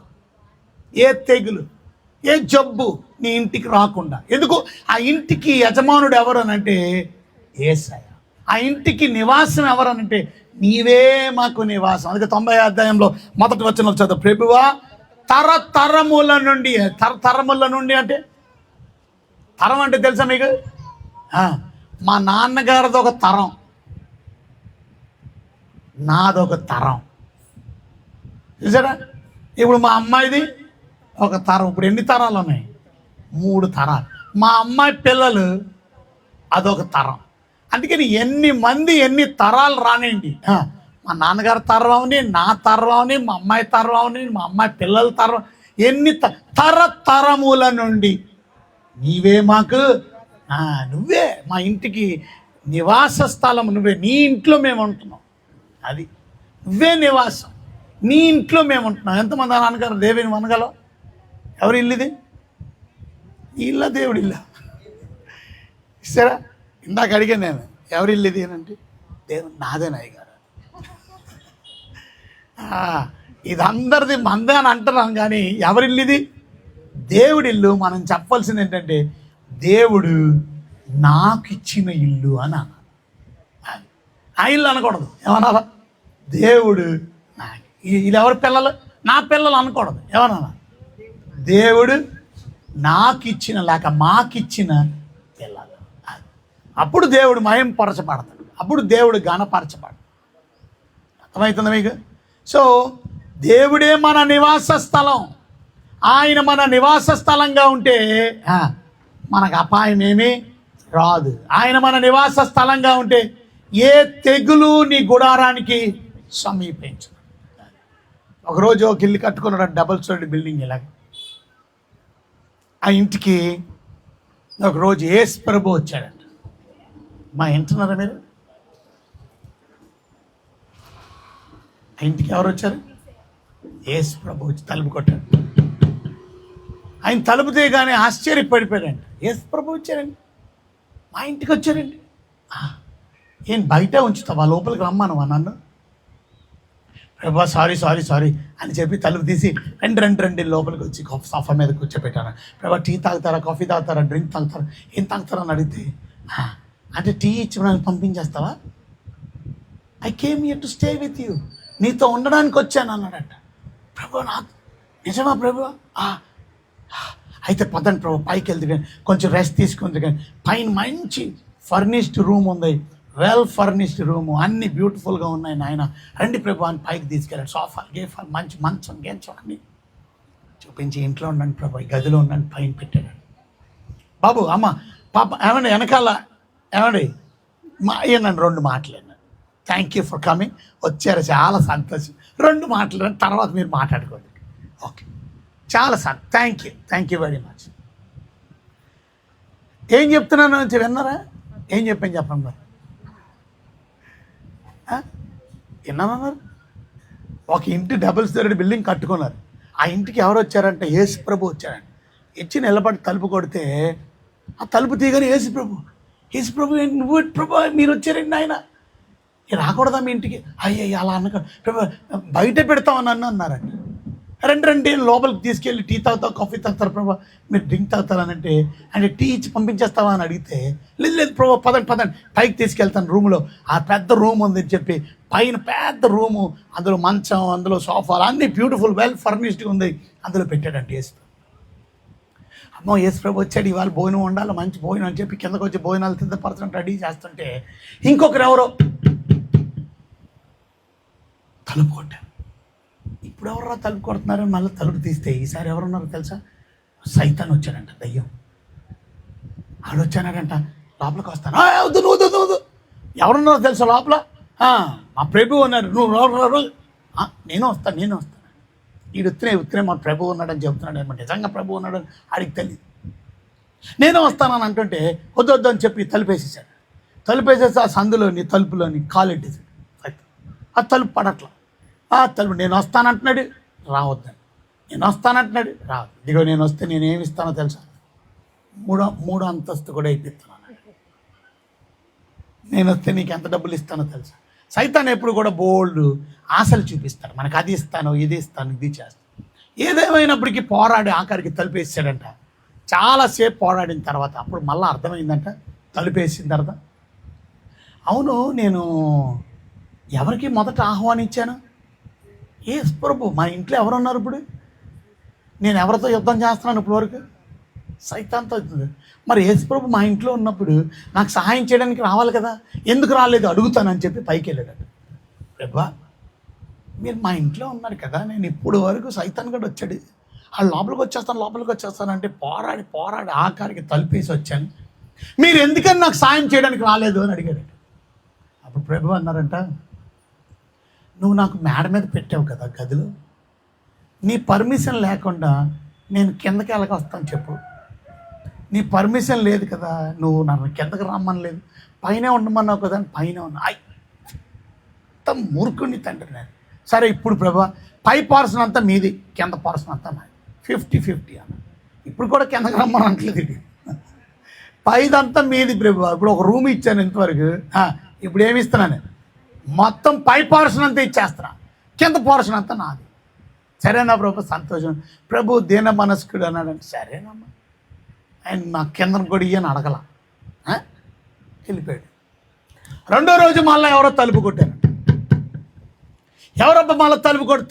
ఏ తెగులు, ఏ జబ్బు నీ ఇంటికి రాకుండా. ఎందుకు? ఆ ఇంటికి యజమానుడు ఎవరు అనంటే యేసయ్య. ఆ ఇంటికి నివాసం ఎవరనంటే నీవే మాకు నివాసం. అందుకే 90 అధ్యాయంలో 1వ వచనం చదువు. ప్రభువా తరతరముల నుండి. తరతరముల నుండి అంటే, తరం అంటే తెలుసా మీకు? మా నాన్నగారిది ఒక తరం, నాదొక తరం. చూసారా, ఇప్పుడు మా అమ్మాయిది ఒక తరం. ఇప్పుడు ఎన్ని తరాలు ఉన్నాయి? 3 తరాలు. మా అమ్మాయి పిల్లలు అదొక తరం. అందుకని ఎన్ని తరాలు రానివ్వండి, మా నాన్నగారి తరం అవని, నా తరం అవని, మా అమ్మాయి తరం అవని, మా అమ్మాయి పిల్లల తరం, తరతరముల నుండి నీవే మాకు, నువ్వే మా ఇంటికి నివాస స్థలం, నువ్వే. నీ ఇంట్లో మేము ఉంటున్నాం, అది నువ్వే నివాసం, నీ ఇంట్లో మేము ఉంటున్నాం. ఎంతమంది నాన్నగారు దేవుని అనగలవు? ఎవరి ఇల్లు ఇది? ఇల్లా దేవుడి ఇల్లా? సరే, ఇందాక అడిగాను నేను, ఎవరి ఇల్లు ఇది అంటే దేవుడు నాదేనాయ్య గారు. ఇది అందరిది మందే అని అంటున్నాను, కానీ ఎవరిల్లు ఇది? దేవుడి ఇల్లు. మనం చెప్పాల్సింది ఏంటంటే దేవుడు నాకు ఇచ్చిన ఇల్లు అని అనాలి. ఆ ఇల్లు అనకూడదు, ఏమనాలా? దేవుడు నాకు. ఇది ఎవరి పిల్లలు? నా పిల్లలు అనకూడదు, ఏమన్నా? దేవుడు నాకు ఇచ్చిన, లేక మాకిచ్చిన పిల్లలు. అప్పుడు దేవుడు మహింపరచబడతాడు, అప్పుడు దేవుడు ఘనపరచబడతాడు. అర్థమవుతుంది మీకు? సో దేవుడే మన నివాస స్థలం. ఆయన మన నివాస స్థలంగా ఉంటే మనకు అపాయం ఏమీ రాదు. ఆయన మన నివాస స్థలంగా ఉంటే ఏ తెగులు నీ గుడారానికి సమీపించదు. ఒకరోజు ఒక ఇల్లు కట్టుకున్నాడు, డబుల్ స్టోరీ బిల్డింగ్. ఇలాగ ఆ ఇంటికి ఒకరోజు యేసు ప్రభు వచ్చాడంట. మా వింటున్నారా మీరు? ఆ ఇంటికి ఎవరు వచ్చారు? యేసు ప్రభు వచ్చి తలుపు కొట్టాడు. ఆయన తలుపు తీయగానే ఆశ్చర్యపడిపోయాడంట. యేసు ప్రభు వచ్చారండి, మా ఇంటికి వచ్చారండి. ఏం బయట ఉంచుతావా, లోపలికి రమ్మనవా నన్ను? ప్రభా సారీ అని చెప్పి తలుపు తీసి రెండు లోపలికి వచ్చి సోఫా మీద కూర్చోపెట్టాను. ప్రభా టీ తాగుతారా, కాఫీ తాగుతారా, డ్రింక్ తాగుతారా, ఏం తాగుతారా అని అడిగితే, అంటే టీ ఇచ్చి నన్ను పంపించేస్తావా? I came here to stay with you, నీతో ఉండడానికి వచ్చాను అన్నాడట. ప్రభు నాకు నిజమా ప్రభు? అయితే పదండి ప్రభు, పైకి వెళ్తే కానీ కొంచెం రెస్ట్ తీసుకుంది. కానీ పైన మంచి ఫర్నిష్డ్ రూమ్ ఉంది, వెల్ ఫర్నిష్డ్ రూము, అన్నీ బ్యూటిఫుల్గా ఉన్నాయి. నాయన రండి ప్రభు అని పైకి తీసుకెళ్ళాడు. సోఫాలు గేఫాలు మంచి మంచం గేంచం అన్నీ చూపించి, ఇంట్లో ఉండండి ప్రభు, ఈ గదిలో ఉండండి పైన పెట్టాడు. బాబు అమ్మ పాప ఏమండి వెనకాల ఏమండి ఏనండి 2 మాటలు. థ్యాంక్ యూ ఫర్ కమింగ్, వచ్చారు, చాలా సంతోషం. 2 మాటలు తర్వాత మీరు మాట్లాడుకోండి. ఓకే, చాలా sir, thank you very much. ఏం చెప్తున్నాను నుంచి విన్నారా? ఏం చెప్పండి మరి. విన్నామన్నారు? ఒక ఇంటి డబుల్ స్టోరీ బిల్డింగ్ కట్టుకున్నారు. ఆ ఇంటికి ఎవరు వచ్చారంటే యేసు ప్రభు వచ్చారంట. ఇచ్చి నిలబడి తలుపు కొడితే ఆ తలుపు తీయగానే యేసు ప్రభు నువ్వు ప్రభు మీరు వచ్చారండి ఆయన, రాకూడదా మీ ఇంటికి? అయ్యయ్య అలా అనక ప్రభు, బయట పెడతామని నన్ను అన్నారండి. రెండు లోపలికి తీసుకెళ్ళి టీ తాగుతావు, కాఫీ తాగుతారు ప్రభా, మీరు డ్రింక్ తాగుతారనంటే అంటే టీ ఇచ్చి పంపించేస్తావా అని అడిగితే, లేదు ప్రభా పదండి పైకి తీసుకెళ్తాను, రూమ్లో ఆ పెద్ద రూమ్ ఉందని చెప్పి పైన పెద్ద రూము, అందులో మంచం, అందులో సోఫాలు అన్నీ బ్యూటిఫుల్ వెల్ ఫర్నిష్డ్గా ఉంది, అందులో పెట్టాడంటే యేసు. అమ్మో యేసు ప్రభు వచ్చాడు, ఇవాళ భోజనం ఉండాలి, మంచి భోజనం అని చెప్పి కిందకు వచ్చి భోజనాలు సిద్ధపరచడం రెడీ చేస్తుంటే ఇంకొకరు ఎవరో తలుపు కొట్టారు. ఇప్పుడు ఎవరో తలుపు కొడుతున్నారు, మళ్ళీ తలుపు తీస్తే ఈసారి ఎవరున్నారో తెలుసా? సైతాన్ వచ్చాడంట, దయ్యం. ఆడు వచ్చానంట, లోపలికి వస్తాను. వద్దు ఎవరున్నారో తెలుసా లోపల? మా ప్రభు ఉన్నారు, నువ్వు నేను వస్తాను. వీడు ఉత్తరే మా ప్రభు ఉన్నాడని చెబుతున్నాడు అనమాట. నిజంగా ప్రభు ఉన్నాడని ఆడికి తెలియదు. నేను వస్తానని అంటుంటే వద్దు అని చెప్పి తలుపేసేసాడు. తలుపేసేసి ఆ సందులోని తలుపులోని కాలెట్టేసాడు. ఆ తలుపు పడట్లా. ఆ తలుపు నేను వస్తానంటున్నాడు, రావద్దని. నేను వస్తానంటున్నాడు, రావద్దు. ఇదిగో నేను వస్తే నేను ఏమి ఇస్తానో తెలుసా? మూడో అంతస్తు కూడా ఇప్పిస్తున్నాను. నేను వస్తే నీకు ఎంత డబ్బులు ఇస్తానో తెలుసా? సైతాన్ ఎప్పుడు కూడా బోల్డ్ ఆశలు చూపిస్తాడు, మనకు అది ఇస్తాను, ఇది ఇస్తాను, ఇది చేస్తాను. ఏదేమైనప్పటికీ పోరాడి ఆఖరికి తలుపేసాడంట. చాలాసేపు పోరాడిన తర్వాత అప్పుడు మళ్ళీ అర్థమైందంట, తలుపేసిన తర్వాత అవును నేను ఎవరికి మొదట ఆహ్వానించాను? యేసు ప్రభు. మా ఇంట్లో ఎవరున్నారు ఇప్పుడు? నేను ఎవరితో యుద్ధం చేస్తున్నాను ఇప్పుడు వరకు? సైతాన్తో అవుతుంది. మరి యేసు ప్రభు మా ఇంట్లో ఉన్నప్పుడు నాకు సహాయం చేయడానికి రావాలి కదా, ఎందుకు రాలేదు అడుగుతానని చెప్పి పైకి వెళ్ళాడు. ప్రభా మీరు మా ఇంట్లో ఉన్నారు కదా, నేను ఇప్పుడు వరకు సైతాన్ గడు వచ్చాడు, ఆ లోపలికి వచ్చేస్తాను అంటే పోరాడి ఆఖరికి తలుపేసి వచ్చాను, మీరు ఎందుకని నాకు సాయం చేయడానికి రాలేదు అని అడిగాడు. అప్పుడు ప్రభు అన్నారంట, నువ్వు నాకు మేడ మీద పెట్టావు కదా గదిలో, నీ పర్మిషన్ లేకుండా నేను కిందకి ఎలాగ వస్తాను చెప్పు, నీ పర్మిషన్ లేదు కదా, నువ్వు నన్ను కిందకి రమ్మని లేదు, పైనే ఉండమన్నావు కదా అని పైన ఉన్నా. అంత మూర్ఖుని తండ్రి నేను. సరే ఇప్పుడు ప్రభా పై పోర్షన్ అంతా మీది, కింద పోర్షన్ అంతా నాది, 50-50 అన్న. ఇప్పుడు కూడా కిందకి రమ్మని అంటలేదు, ఇది పైదంతా మీది ప్రభు. ఇప్పుడు ఒక రూమ్ ఇచ్చాను ఇంతవరకు, ఇప్పుడు ఏమి ఇస్తున్నాను, మొత్తం పై పోర్షన్ అంతా ఇచ్చేస్తున్నా, కింద పోర్షన్ అంతా నాది. సరేనా ప్రభు, సంతోషం. ప్రభు దీన మనస్కుడు అన్నాడంటే సరేనమ్మా, ఆయన నా కిందను కూడా ఇయ్యని అడగల, వెళ్ళిపోయాడు. రెండో రోజు మళ్ళీ ఎవరో తలుపు కొట్టారు. ఎవరబ్బా మళ్ళీ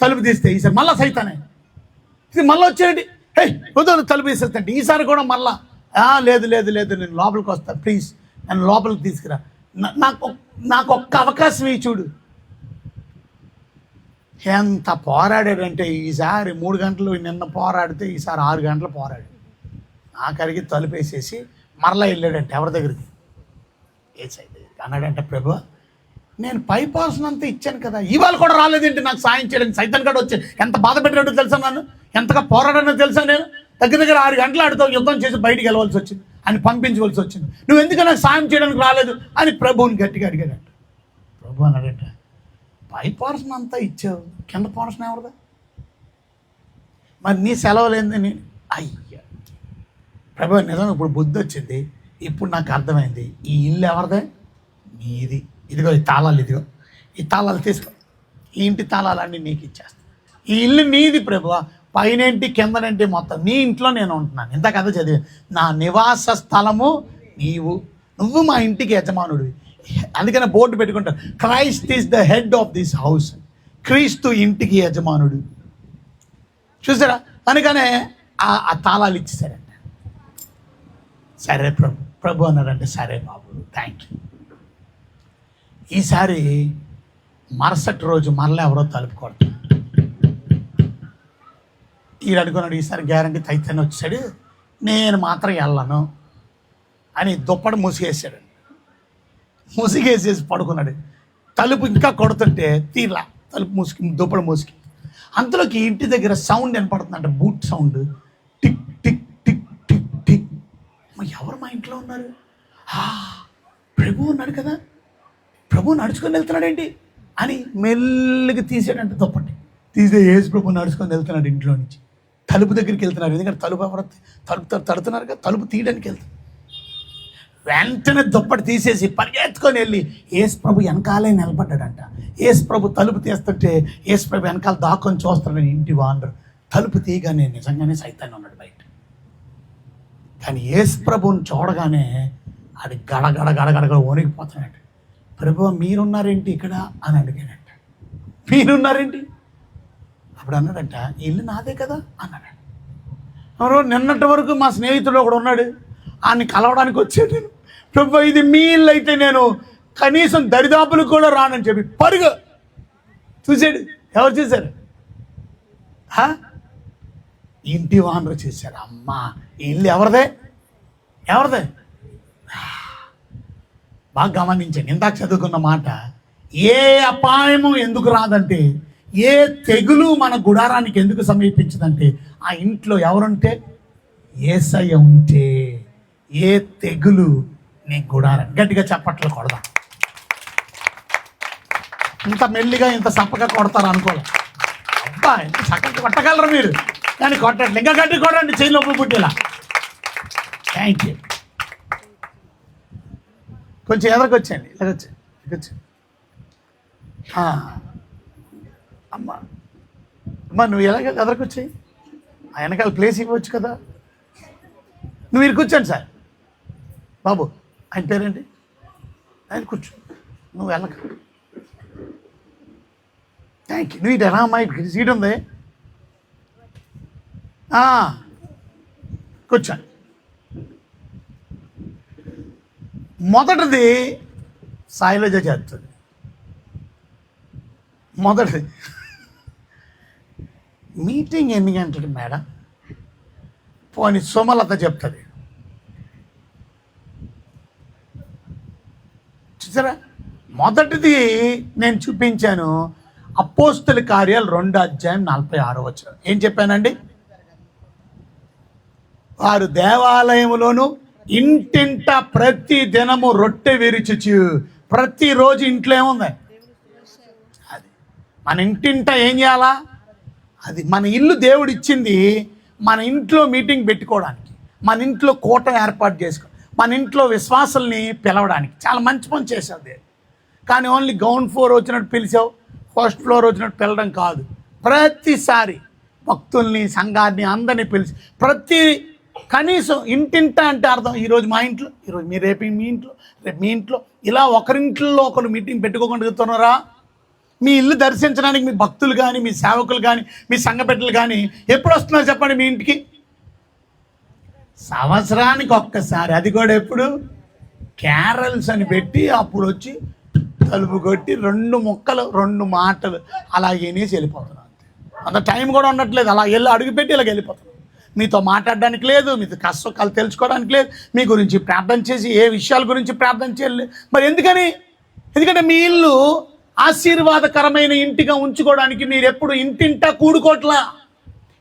తలుపు తీస్తే ఈసారి మళ్ళీ సైతానే, ఇది మళ్ళీ వచ్చేయండి, హే వద్దు తలుపు తీసేస్తండి. ఈసారి కూడా మళ్ళా లేదు నేను లోపలికి వస్తాను, ప్లీజ్ నన్ను లోపలికి తీసుకురా, నాకు ఒక్క అవకాశం ఇవి చూడు. ఎంత పోరాడాడంటే ఈసారి 3 గంటలు నిన్న పోరాడితే ఈసారి 6 గంటలు పోరాడు. ఆఖరికి తలుపేసేసి మరలా వెళ్ళాడంటే ఎవరి దగ్గరికి, ఏసై దగ్గరికి. అన్నాడంటే ప్రభు నేను పై పోర్షన్ అంతా ఇచ్చాను కదా, ఇవాళ కూడా రాలేదేంటి నాకు సాయం చేయడానికి. సైతాన్ గడు వచ్చి ఎంత బాధ పెట్టినట్టు తెలుసా, నన్ను ఎంతగా పోరాడనో తెలుసా. నేను దగ్గర 6 గంటలు ఆడుతూ యుద్ధం చేసి బయటికి వెళ్ళవలసి వచ్చింది, అని పంపించవలసి వచ్చింది, నువ్వు ఎందుకు నాకు సాయం చేయడానికి రాలేదు అని ప్రభువుని గట్టిగా అడిగాడంట. ప్రభు అన్నాడంట, పై పోర్షన్ అంతా ఇచ్చావు, కింద పోర్షన్ ఎవరిదా, మరి నీ సెలవు లేదని. అయ్యా ప్రభు నిజంగా ఇప్పుడు బుద్ధి వచ్చింది, ఇప్పుడు నాకు అర్థమైంది, ఈ ఇల్లు ఎవరిదే, నీది. ఇదిగో ఈ తాళాలు, ఇదిగో ఈ తాళాలు తీసుకో, ఈ ఇంటి తాళాలన్నీ నీకు ఇచ్చేస్తాను, ఈ ఇల్లు నీది ప్రభు, పైనేంటి కిందనేంటి మొత్తం నీ ఇంట్లో నేను ఉంటున్నాను. ఇంత కథ చదివి, నా నివాస స్థలము నువ్వు మా ఇంటికి యజమానుడివి. అందుకనే బోర్డు పెట్టుకుంటారు, Christ is the head of this house, క్రీస్తు ఇంటికి యజమానుడు. చూసారా, అందుకనే ఆ తాళాలు ఇచ్చేసారంట. సరే ప్రభు అన్నారంటే సరే బాబు థ్యాంక్ యూ. ఈసారి మరుసటి రోజు మరలా ఎవరో తలుపు కొడతారు. ఈడు అనుకున్నాడు ఈసారి గ్యారంటీ తైతేనే వచ్చాడు, నేను మాత్రం వెళ్ళను అని దుప్పటి మూసివేసాడు. మూసిగేసేసి పడుకున్నాడు. తలుపు ఇంకా కొడుతుంటే తీర్లా, తలుపు మూసుకి దుప్పటి మూసుకి. అంతలోకి ఇంటి దగ్గర సౌండ్ వినపడుతుందంట, boot sound, tick tick tick tick tick. ఎవరు మా ఇంట్లో ఉన్నారు, ప్రభు ఉన్నాడు కదా, ప్రభు నడుచుకొని వెళ్తున్నాడేంటి అని మెల్లిగా తీసాడంటే దుప్పటి తీసే యేసు ప్రభు నడుచుకొని వెళ్తున్నాడు ఇంట్లో నుంచి. తలుపు దగ్గరికి వెళ్తున్నారు, ఎందుకంటే తలుపు తడుతున్నారు కదా, తలుపు తీయడానికి వెళ్తారు. వెంటనే దుప్పటి తీసేసి పరిగెత్తుకొని వెళ్ళి యేసు ప్రభు వెనకాలే నిలబడ్డాడంట. యేసు ప్రభు తలుపు తీస్తుంటే యేసు ప్రభు వెనకాల దాక్కొని చూస్తాడని ఇంటి వాండరు. తలుపు తీయగానే నిజంగానే సైతాన్ని ఉన్నాడు బయట. కానీ యేసు ప్రభుని చూడగానే అది గడగడ వణికిపోతున్నాడు. ప్రభు మీరున్నారేంటి ఇక్కడ అని అడిగాడంట. మీరున్నారేంటి? అప్పుడు అన్నాడంట, ఇల్లు నాదే కదా అన్నాడు. నిన్నటి వరకు మా స్నేహితుడు ఒకడు ఉన్నాడు, ఆయన్ని కలవడానికి వచ్చాడు నేను. ప్రభు ఇది మీ ఇల్లు అయితే నేను కనీసం దరిదాపులు కూడా రానని చెప్పి పరుగు చూశాడు. ఎవరు చూశారు? ఇంటి వానరు చూశారు. అమ్మా ఈ ఇల్లు ఎవరిదే? బాగా గమనించండి, ఇందాక చదువుకున్న మాట, ఏ అపాయము ఎందుకు రాదంటే, ఏ తెగులు మన గుడారానికి ఎందుకు సమీపించదంటే, ఆ ఇంట్లో ఎవరుంటే, యేసయ్య ఉంటే ఏ తెగులు నీ గుడారం. గట్టిగా చప్పట్లు కొడదాం. ఇంత మెల్లిగా ఇంత సప్పగా కొడతారు అనుకోలే. అబ్బా ఇంత చక్కగా కొట్టగలరు మీరు, కానీ కొట్టండి, ఇంకా గట్టి కొట్టండి, చేయి లోపు పుట్టేలా. Thank you. కొంచెం ఎదరికొచ్చేయండి, ఇలాగొచ్చి. అమ్మా నువ్వు ఎలాగ ఎదరికొచ్చాయి, ఆ వెనకాల ప్లేస్ ఇవ్వచ్చు కదా. నువ్వు మీరు కూర్చోండి సార్. బాబు ఆయన పేరేంటి? ఆయన కూర్చో, నువ్వు వెళ్ళక. Thank you. నువ్వు ఇటు ఎలా అమ్మా, ఇటు సీట్ ఉంది, కూర్చోండి. మొదటిది శైలజ చేస్తుంది. మొదటిది, మీటింగ్ ఎన్ని గంటలకి మేడం? పోనీ సుమలత చెప్తుంది. చూసారా, మొదటిది నేను చూపించాను, అపోస్తుల కార్యాలు 2:46. ఏం చెప్పానండి? వారు దేవాలయములోను ఇంటింట ప్రతి దినము రొట్టె విరుచుచు. ప్రతిరోజు ఇంట్లో ఏముంది? అది మన ఇంటింట ఏం చేయాలా? అది మన ఇల్లు దేవుడు ఇచ్చింది మన ఇంట్లో మీటింగ్ పెట్టుకోవడానికి, మన ఇంట్లో కూటం ఏర్పాటు చేసుకో, మన ఇంట్లో విశ్వాసుల్ని పిలవడానికి. చాలా మంచి పని చేసేది. కానీ ఓన్లీ గ్రౌండ్ ఫ్లోర్ వచ్చినట్టు పిలిచావు, ఫస్ట్ ఫ్లోర్ వచ్చినట్టు పిలవడం కాదు. ప్రతిసారి భక్తుల్ని, సంఘాన్ని, అందరినీ పిలిచి కనీసం ఇంటింట అంటే అర్థం ఈరోజు మా ఇంట్లో, ఈరోజు మీ రేపు మీ ఇంట్లో, రేపు మీ ఇంట్లో, ఇలా ఒకరింట్లో ఒకరు మీటింగ్ పెట్టుకోగలుగుతున్నారా? మీ ఇల్లు దర్శించడానికి మీ భక్తులు కానీ, మీ సేవకులు కానీ, మీ సంఘ బిడ్డలు కానీ ఎప్పుడు వస్తున్నారు చెప్పండి మీ ఇంటికి? సంవత్సరానికి ఒక్కసారి, అది కూడా ఎప్పుడు? క్యారల్స్ అని పెట్టి అప్పుడు వచ్చి తలుపు కొట్టి 2 ముక్కలు 2 మాటలు అలా వినేసి వెళ్ళిపోతున్నాం. అంత టైం కూడా ఉండట్లేదు. అలా వెళ్ళి అడుగుపెట్టి ఇలా వెళ్ళిపోతున్నాం. మీతో మాట్లాడడానికి లేదు, మీతో కష్టాలు తెలుసుకోవడానికి లేదు, మీ గురించి ప్రార్థన చేసి ఏ విషయాల గురించి ప్రార్థన చేయలేదు. మరి ఎందుకని? ఎందుకంటే మీ ఇల్లు ఆశీర్వాదకరమైన ఇంటిగా ఉంచుకోవడానికి మీరు ఎప్పుడు ఇంటింటా కూడుకోవట్లా.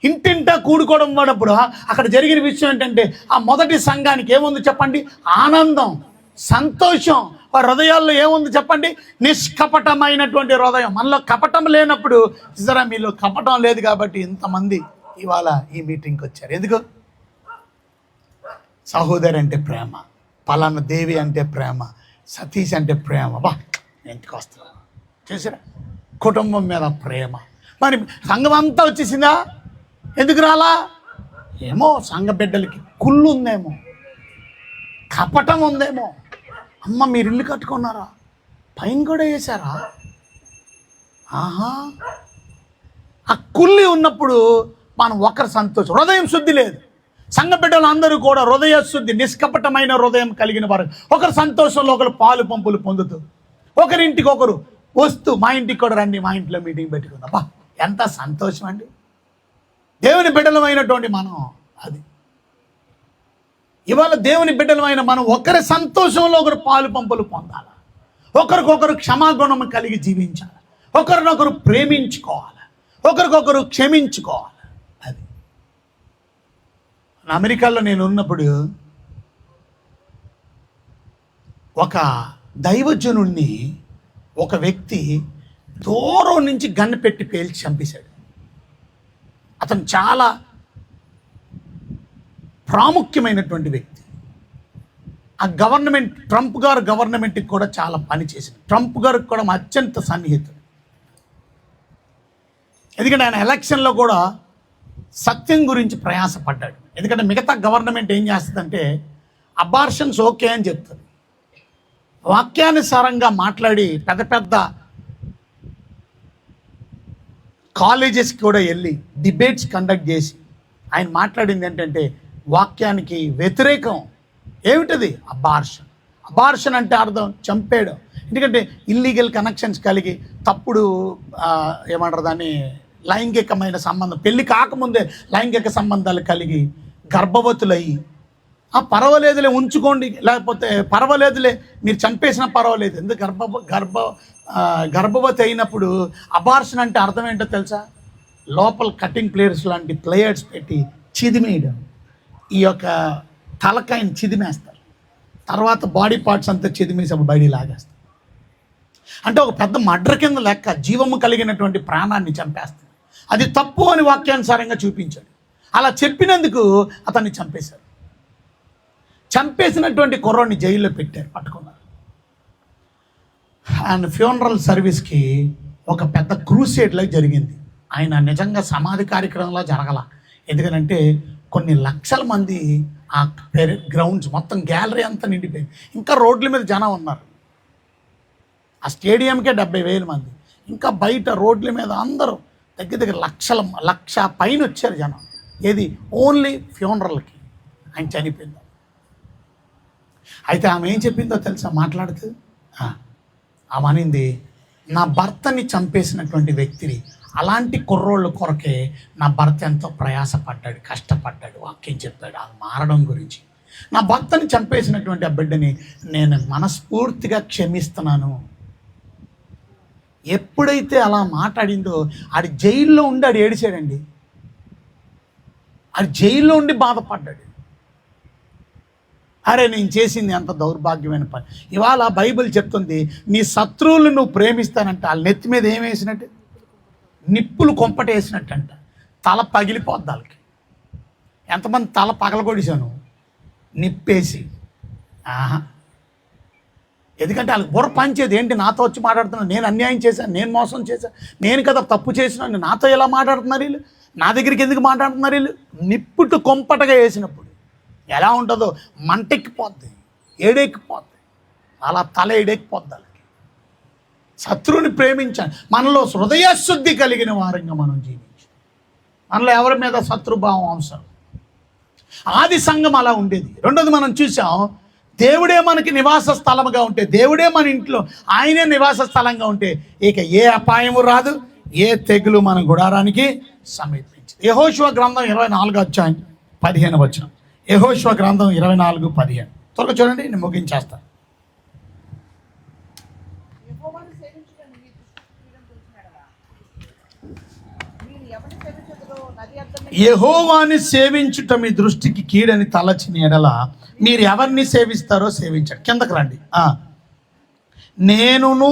ఇంటింటా కూడుకోవడం వాడప్పుడు అక్కడ జరిగిన విషయం ఏంటంటే, ఆ మొదటి సంఘానికి ఏముంది చెప్పండి? ఆనందం, సంతోషం. వారి హృదయాల్లో ఏముంది చెప్పండి? నిష్కపటమైనటువంటి హృదయం. మనలో కపటం లేనప్పుడు, చూసారా, మీలో కపటం లేదు కాబట్టి ఇంతమంది ఇవాళ ఈ మీటింగ్కి వచ్చారు. ఎందుకు? సహోదరి అంటే ప్రేమ, పలానా దేవి అంటే ప్రేమ, సతీష్ అంటే ప్రేమ. బా ఇంటికి వస్తున్నా, చూసారా, కుటుంబం మీద ప్రేమ. మరి సంఘం అంతా వచ్చేసిందా? ఎందుకు రాలా? ఏమో సంఘ బిడ్డలకి కుళ్ళు ఉందేమో, కపటం ఉందేమో. అమ్మ మీరు ఇల్లు కట్టుకున్నారా? పైన కూడా వేశారా? ఆహా, ఆ కుళ్ళి ఉన్నప్పుడు మనం ఒకరి సంతోషం, హృదయం శుద్ధి లేదు. సంఘ బిడ్డలు అందరూ కూడా హృదయ శుద్ధి, నిష్కపటమైన హృదయం కలిగిన వారు. ఒకరి సంతోషంలో ఒకరు పాలు పంపులు పొందుతూ, ఒకరింటికి ఒకరు వస్తూ, మా ఇంటికి కూడా రండి, మా ఇంట్లో మీటింగ్ పెట్టుకుందాం. బా ఎంత సంతోషం అండి. దేవుని బిడ్డలమైనటువంటి మనం అది. ఇవాళ దేవుని బిడ్డలమైన మనం ఒకరి సంతోషంలో ఒకరు పాలు పంపులు పొందాలి, ఒకరికొకరు క్షమాగుణం కలిగి జీవించాలి, ఒకరినొకరు ప్రేమించుకోవాలి, ఒకరికొకరు క్షమించుకోవాలి. అది అమెరికాలో నేను ఉన్నప్పుడు ఒక దైవజనుణ్ణి ఒక వ్యక్తి దూరం నుంచి గన్ను పెట్టి పేల్చి చంపేశాడు. అతను చాలా ప్రాముఖ్యమైనటువంటి వ్యక్తి. ఆ గవర్నమెంట్, ట్రంప్ గారు గవర్నమెంట్కి కూడా చాలా పని చేసింది. ట్రంప్ గారికి కూడా అత్యంత సన్నిహితుడు. ఎందుకంటే ఆయన ఎలక్షన్లో కూడా సత్యం గురించి ప్రయాసపడ్డాడు. ఎందుకంటే మిగతా గవర్నమెంట్ ఏం చేస్తుందంటే అబార్షన్స్ ఓకే అని చెప్తుంది, వాక్యానుసారంగా మాట్లాడి పెద్ద పెద్ద కాలేజెస్కి కూడా వెళ్ళి డిబేట్స్ కండక్ట్ చేసి ఆయన మాట్లాడింది ఏంటంటే వాక్యానికి వ్యతిరేకం. ఏమిటది? అబార్షన్. అబార్షన్ అంటే అర్థం చంపేయడం. ఎందుకంటే ఇల్లీగల్ కనెక్షన్స్ కలిగి తప్పుడు ఏమంటారు దాన్ని, లైంగికమైన సంబంధం, పెళ్ళి కాకముందే లైంగిక సంబంధాలు కలిగి గర్భవతులయ్యి, పర్వాలేదులే ఉంచుకోండి, లేకపోతే పర్వాలేదులే మీరు చంపేసినా పర్వాలేదు, ఎందుకు గర్భవతి అయినప్పుడు. అబార్షన్ అంటే అర్థం ఏంటో తెలుసా? లోపల కటింగ్ ప్లేయర్స్ లాంటి ప్లేయర్స్ పెట్టి చిదిమేయడం. ఈ యొక్క తలకాయని చిదిమేస్తారు, తర్వాత బాడీ పార్ట్స్ అంతా చిదిమేసి అప్పుడు బయటికి లాగేస్తారు. అంటే ఒక పెద్ద మర్డర్ కింద లెక్క, జీవము కలిగినటువంటి ప్రాణాన్ని చంపేస్తారు. అది తప్పు అని వాక్యానుసారంగా చూపించాడు. అలా చెప్పినందుకు అతన్ని చంపేశారు. చంపేసినటువంటి కుర్రాడిని జైల్లో పెట్టారు, పట్టుకున్నారు. అండ్ ఫ్యూనరల్ సర్వీస్కి ఒక పెద్ద క్రూసేడ్లా జరిగింది. ఆయన నిజంగా సమాధి కార్యక్రమంలో జరగల. ఎందుకంటే కొన్ని లక్షల మంది ఆ గ్రౌండ్స్ మొత్తం గ్యాలరీ అంతా నిండిపోయింది. ఇంకా రోడ్ల మీద జనం ఉన్నారు. ఆ స్టేడియంకే 70,000 మంది. ఇంకా బయట రోడ్ల మీద అందరూ దగ్గర లక్ష పైన వచ్చారు జనం. ఏది? ఓన్లీ ఫ్యూనరల్కి. ఆయన చనిపోయింది. అయితే ఆమె ఏం చెప్పిందో తెలుసా? మాట్లాడుతూ ఆమె అనింది, నా భర్తని చంపేసినటువంటి వ్యక్తిని, అలాంటి కుర్రోళ్ళ కొరకే నా భర్త ఎంతో ప్రయాసపడ్డాడు, కష్టపడ్డాడు, వాక్యం చెప్పాడు అది మారడం గురించి. నా భర్తని చంపేసినటువంటి ఆ బిడ్డని నేను మనస్ఫూర్తిగా క్షమిస్తున్నాను. ఎప్పుడైతే అలా మాట్లాడిందో ఆడి జైల్లో ఉండి ఆడు ఏడిచాడండి. ఆడు జైల్లో ఉండి బాధపడ్డాడు. అరే నేను చేసింది ఎంత దౌర్భాగ్యమైన పని. ఇవాళ బైబిల్ చెప్తుంది, నీ శత్రువులు నువ్వు ప్రేమిస్తానంటే వాళ్ళ నెత్తి మీద ఏం వేసినట్టు, నిప్పులు కొంపటేసినట్టు అంట. తల పగిలిపోద్ది వాళ్ళకి. ఎంతమంది తల పగలగొడిశాను నిప్పేసి. ఎందుకంటే వాళ్ళకి బుర్ర పంచేది ఏంటి, నాతో వచ్చి మాట్లాడుతున్నాను, నేను అన్యాయం చేశాను, నేను మోసం చేశాను, నేను కదా తప్పు చేసినాను, నాతో ఎలా మాట్లాడుతున్నారు వీళ్ళు, నా దగ్గరికి ఎందుకు మాట్లాడుతున్నారు వీళ్ళు. నిప్పుటు కొంపటగా వేసినప్పుడు ఎలా ఉంటుందో, మంటెక్కిపోద్ది, ఏడెక్కిపోద్ది, అలా తల ఏడెక్కిపోద్ది వాళ్ళకి. శత్రువుని ప్రేమించాలి. మనలో హృదయశుద్ధి కలిగిన వారంగా మనం జీవించాలి. మనలో ఎవరి మీద శత్రుభావం అవసరం. ఆది సంఘం అలా ఉండేది. రెండోది మనం చూసాం, దేవుడే మనకి నివాస స్థలముగా ఉంటే, దేవుడే మన ఇంట్లో ఆయనే నివాస స్థలంగా ఉంటే ఇక ఏ అపాయము రాదు, ఏ తెగులు మన గుడారానికి సమీపించదు. యెహోషువ గ్రంథం 24:15. యెహోషువ గ్రంథం 24:15. త్వరగా చూడండి, నేను ముగించేస్తాను. యెహోవాని సేవించుట మీ దృష్టికి కీడని తలచిన ఎడల మీరు ఎవరిని సేవిస్తారో సేవించండి. కిందకి రండి. నేనును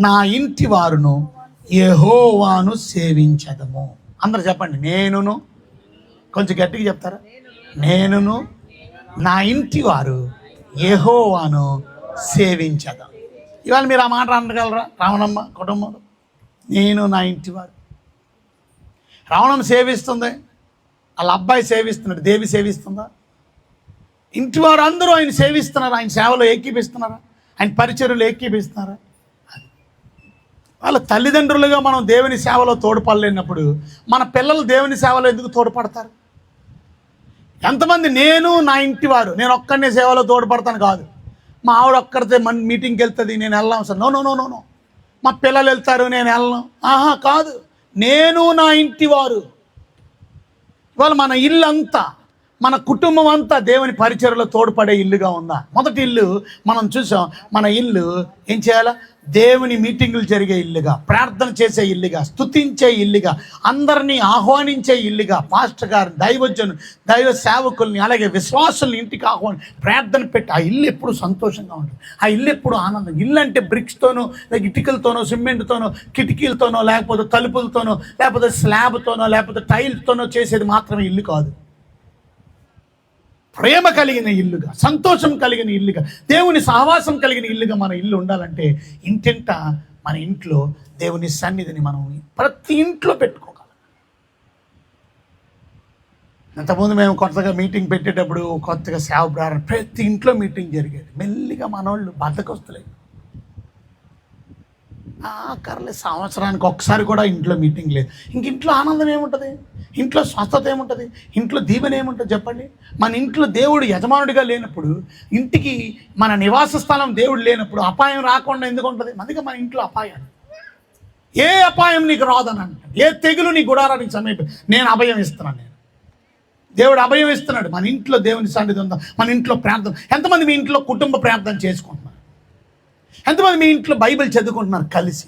నా ఇంటి వారును యెహోవాను సేవించదము. అందరు చెప్పండి, నేనును. కొంచెం గట్టిగా చెప్తారా? నేనును నా ఇంటి వారు యెహోవాను సేవించదం. ఇవాళ మీరు ఆ మాట అనగలరా? రావణమ్మ కుటుంబంలో నేను నా ఇంటి వారు. రావణం సేవిస్తుంది, వాళ్ళ అబ్బాయి సేవిస్తున్నాడు, దేవి సేవిస్తుందా? ఇంటి వారు అందరూ ఆయన సేవిస్తున్నారా? ఆయన సేవలో ఏకీపిస్తున్నారా? ఆయన పరిచర్యలు ఏకీపిస్తున్నారా? వాళ్ళ తల్లిదండ్రులుగా మనం దేవుని సేవలో తోడ్పడలేనప్పుడు మన పిల్లలు దేవుని సేవలో ఎందుకు తోడ్పడతారు? ఎంతమంది నేను నా ఇంటి వారు, నేను ఒక్కడనే సేవలో తోడ్పడతాను కాదు, మా ఆవిడ ఒక్కడితే మన మీటింగ్కి వెళ్తుంది నేను వెళ్ళాం sir, no no no no no, మా పిల్లలు వెళ్తారు నేను వెళ్ళను, కాదు, నేను నా ఇంటి వారు. ఇవాళ మన ఇల్లు అంతా, మన కుటుంబం అంతా దేవుని పరిచర్యలో తోడ్పడే ఇల్లుగా ఉందా? మొదటి ఇల్లు మనం చూసాం, మన ఇల్లు ఏం చేయాలా? దేవుని మీటింగులు జరిగే ఇల్లుగా, ప్రార్థన చేసే ఇల్లుగా, స్తుతించే ఇల్లుగా, అందరినీ ఆహ్వానించే ఇల్లుగా, పాస్టర్ గారు, దైవజను, దైవ సేవకుల్ని, అలాగే విశ్వాసుల్ని ఇంటికి ఆహ్వాని ప్రార్థన పెట్టి ఆ ఇల్లు ఎప్పుడు సంతోషంగా ఉంటుంది, ఆ ఇల్లు ఎప్పుడు ఆనందం. ఇల్లు అంటే బ్రిక్స్తోనో, లేక ఇటుకలతోనో, సిమెంట్తోనో, కిటికీలతోనో, లేకపోతే తలుపులతోనో, లేకపోతే స్లాబ్తోనో, లేకపోతే టైల్స్తోనో చేసేది మాత్రమే ఇల్లు కాదు. ప్రేమ కలిగిన ఇల్లుగా, సంతోషం కలిగిన ఇల్లుగా, దేవుని సహవాసం కలిగిన ఇల్లుగా మన ఇల్లు ఉండాలంటే ఇంటింట మన ఇంట్లో దేవుని సన్నిధిని మనం ప్రతి ఇంట్లో పెట్టుకోగలం. ఇంతకుముందు మేము కొత్తగా మీటింగ్ పెట్టేటప్పుడు, కొత్తగా సేవ ప్రారంభం, ప్రతి ఇంట్లో మీటింగ్ జరిగేది. మెల్లిగా మనోళ్ళు బద్దకొస్తలేదు. కర్లే సంవత్సరానికి ఒకసారి కూడా ఇంట్లో మీటింగ్ లేదు. ఇంక ఇంట్లో ఆనందం ఏముంటుంది? ఇంట్లో స్వస్థత ఏముంటుంది? ఇంట్లో దీవెన ఏముంటుంది చెప్పండి? మన ఇంట్లో దేవుడు యజమానుడిగా లేనప్పుడు, ఇంటికి మన నివాస స్థలం దేవుడు లేనప్పుడు అపాయం రాకుండా ఎందుకు ఉంటుంది? అందుకే మన ఇంట్లో అపాయం, ఏ అపాయం నీకు రాదని అంట, ఏ తెగులు నీ గుడారానికి సమీపం. నేను అభయం ఇస్తున్నాను, నేను దేవుడు అభయం ఇస్తున్నాడు. మన ఇంట్లో దేవుని సన్నిధి ఉందా? మన ఇంట్లో ప్రార్థన. ఎంతమంది మీ ఇంట్లో కుటుంబ ప్రార్థన చేసుకుంటున్నారు? ఎంతమంది మీ ఇంట్లో బైబిల్ చదువుకుంటున్నారు కలిసి?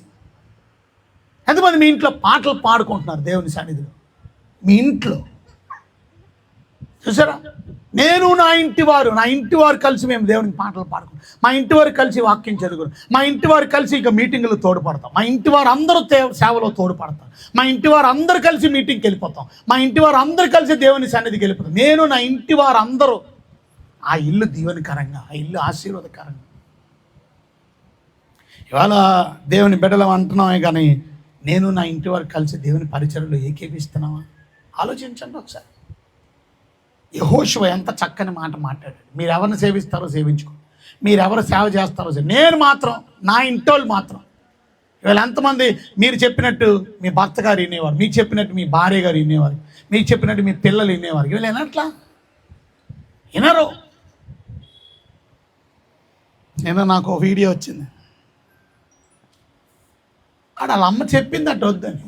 ఎంతమంది మీ ఇంట్లో పాటలు పాడుకుంటున్నారు దేవుని సన్నిధిలో? మీ ఇంట్లో చూసారా? నేను నా ఇంటి వారు కలిసి మేము దేవునికి పాటలు పాడుకుంటాం, మా ఇంటి వారు కలిసి వాక్యం చదువుకుంటాం, మా ఇంటి వారు కలిసి ఇక మీటింగులు తోడ్పడతాం, మా ఇంటి వారు అందరూ సేవలో తోడ్పడతాం, మా ఇంటి వారు అందరూ కలిసి మీటింగ్కి వెళ్ళిపోతాం, మా ఇంటి వారు అందరూ కలిసి దేవుని సన్నిధికి వెళ్ళిపోతాం. నేను నా ఇంటి వారు అందరూ, ఆ ఇల్లు దీవెనకరంగా, ఆ ఇల్లు ఆశీర్వాదకరంగా. ఇవాళ దేవుని బిడ్డలం అంటున్నామే కానీ నేను నా ఇంటి వారు కలిసి దేవుని పరిచర్యలో ఏకీపిస్తున్నావా? ఆలోచించండి ఒకసారి. యెహోషువ ఎంత చక్కని మాట మాట్లాడాడు. మీరు ఎవరిని సేవిస్తారో సేవించుకో, మీరు ఎవరు సేవ చేస్తారో నేను మాత్రం, నా ఇంటోళ్ళు మాత్రం. ఇవాళ ఎంతమంది మీరు చెప్పినట్టు మీ భర్త గారు వినేవారు, మీకు చెప్పినట్టు మీ భార్య గారు వినేవారు, మీకు చెప్పినట్టు మీ పిల్లలు వినేవారు. ఇవాళ వినట్లా, వినరు. నేను నాకు వీడియో వచ్చింది, వాళ్ళ అమ్మ చెప్పిందట వద్దని.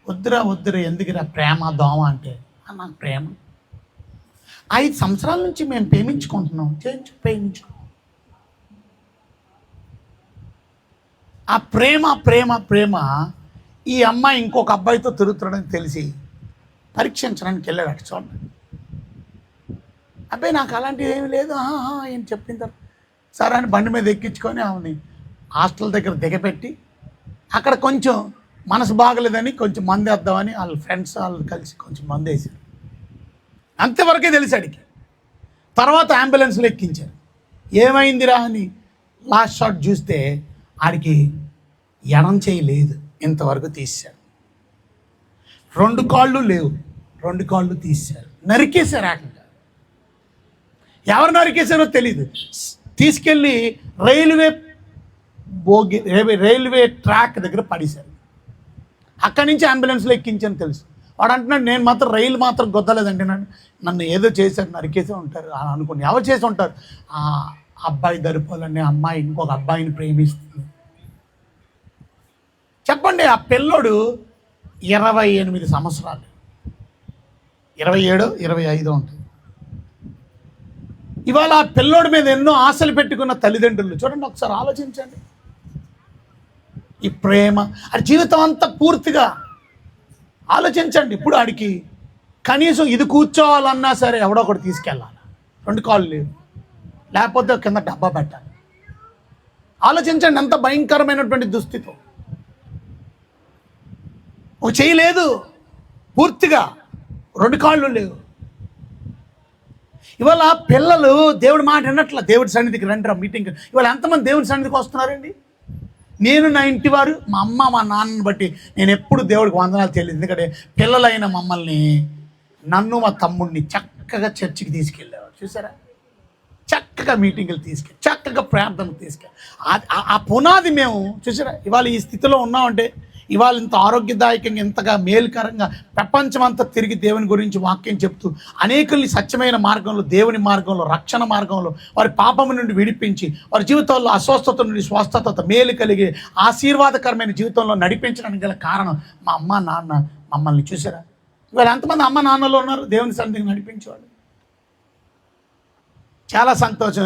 వద్దురా ఎందుకురా ప్రేమ దోమ అంటే, నాకు ప్రేమ 5 సంవత్సరాల నుంచి మేము ప్రేమించుకుంటున్నాం. ప్రేమించుకో. ఆ ప్రేమ ఈ అమ్మాయి ఇంకొక అబ్బాయితో తిరుగుతున్నాడని తెలిసి పరీక్షించడానికి వెళ్ళాడట. చూడండి, అబ్బాయి నాకు అలాంటిది ఏమి లేదు ఏం చెప్పిన తర్వాత సరే అని బండి మీద ఎక్కించుకొని ఆమెని హాస్టల్ దగ్గర దిగపెట్టి, అక్కడ కొంచెం మనసు బాగలేదని కొంచెం మందు వేద్దామని వాళ్ళ ఫ్రెండ్స్ వాళ్ళు కలిసి కొంచెం మందు వేశారు. అంతవరకే తెలిసి అడిగి తర్వాత అంబులెన్స్లో ఎక్కించారు. ఏమైందిరా అని లాస్ట్ షాట్ చూస్తే ఆడికి ఎడం చేయి లేదు, ఇంతవరకు తీశారు. 2 కాళ్ళు లేవు, 2 కాళ్ళు తీశారు. నరికేశారు. ఏకంగా ఎవరు నరికేశారో తెలీదు. తీసుకెళ్ళి రైల్వే ట్రాక్ దగ్గర పడేశారు. అక్కడి నుంచి అంబులెన్స్లో ఎక్కించని తెలుసు. వాడు అంటున్నాడు, నేను మాత్రం రైలు మాత్రం గొద్దలేదండి, నన్ను ఏదో చేశారు, నరికేసే ఉంటారు అని అనుకుని. ఎవరు చేసి ఉంటారు? ఆ అబ్బాయి దరిపోలనే అమ్మాయి ఇంకొక అబ్బాయిని ప్రేమిస్తుంది. చెప్పండి, ఆ పిల్లోడు 28 సంవత్సరాలు, 27, 25 ఉంటుంది. ఇవాళ ఆ పిల్లోడి మీద ఎన్నో ఆశలు పెట్టుకున్న తల్లిదండ్రులు చూడండి, ఒకసారి ఆలోచించండి. ఈ ప్రేమ అది జీవితం అంతా పూర్తిగా ఆలోచించండి. ఇప్పుడు ఆడికి కనీసం ఇది కూర్చోవాలన్నా సరే ఎవడో ఒకటి తీసుకెళ్ళాలి, 2 కాళ్ళు లేవు, లేకపోతే కింద డబ్బా పెట్టాలి. ఆలోచించండి ఎంత భయంకరమైనటువంటి దుస్థితి. ఒక చెయ్యి లేదు, పూర్తిగా 2 కాళ్ళు లేవు. ఇవాళ పిల్లలు దేవుడి మాట విన్నట్ల, దేవుడి సన్నిధికి రండిరా మీటింగ్. ఇవాళ ఎంతమంది దేవుడి సన్నిధికి వస్తున్నారండి? నేను నా ఇంటి వారు, మా అమ్మ మా నాన్నని బట్టి నేను ఎప్పుడు దేవుడికి వందనాలు తెలియదు. ఎందుకంటే పిల్లలైన మమ్మల్ని, నన్ను మా తమ్ముడిని చక్కగా చర్చికి తీసుకెళ్ళేవారు. చూసారా, చక్కగా మీటింగులు తీసుకెళ్ళి, చక్కగా ప్రార్థనకు తీసుకెళ్ళి, ఆ పునాది మేము చూసారా. ఇవాళ ఈ స్థితిలో ఉన్నామంటే, ఇవాళ ఇంత ఆరోగ్యదాయకంగా, ఇంతగా మేలుకరంగా ప్రపంచమంతా తిరిగి దేవుని గురించి వాక్యం చెప్తూ అనేకుల్ని సత్యమైన మార్గంలో, దేవుని మార్గంలో, రక్షణ మార్గంలో, వారి పాపము నుండి విడిపించి, వారి జీవితంలో అస్వస్థత నుండి స్వస్థత, మేలు కలిగి ఆశీర్వాదకరమైన జీవితంలో నడిపించడానికి గల కారణం మా అమ్మ నాన్న మమ్మల్ని. చూసారా, ఇవాళ ఎంతమంది అమ్మ నాన్నలు ఉన్నారు దేవుని సన్నిధికి నడిపించేవాళ్ళు? చాలా సంతోషం.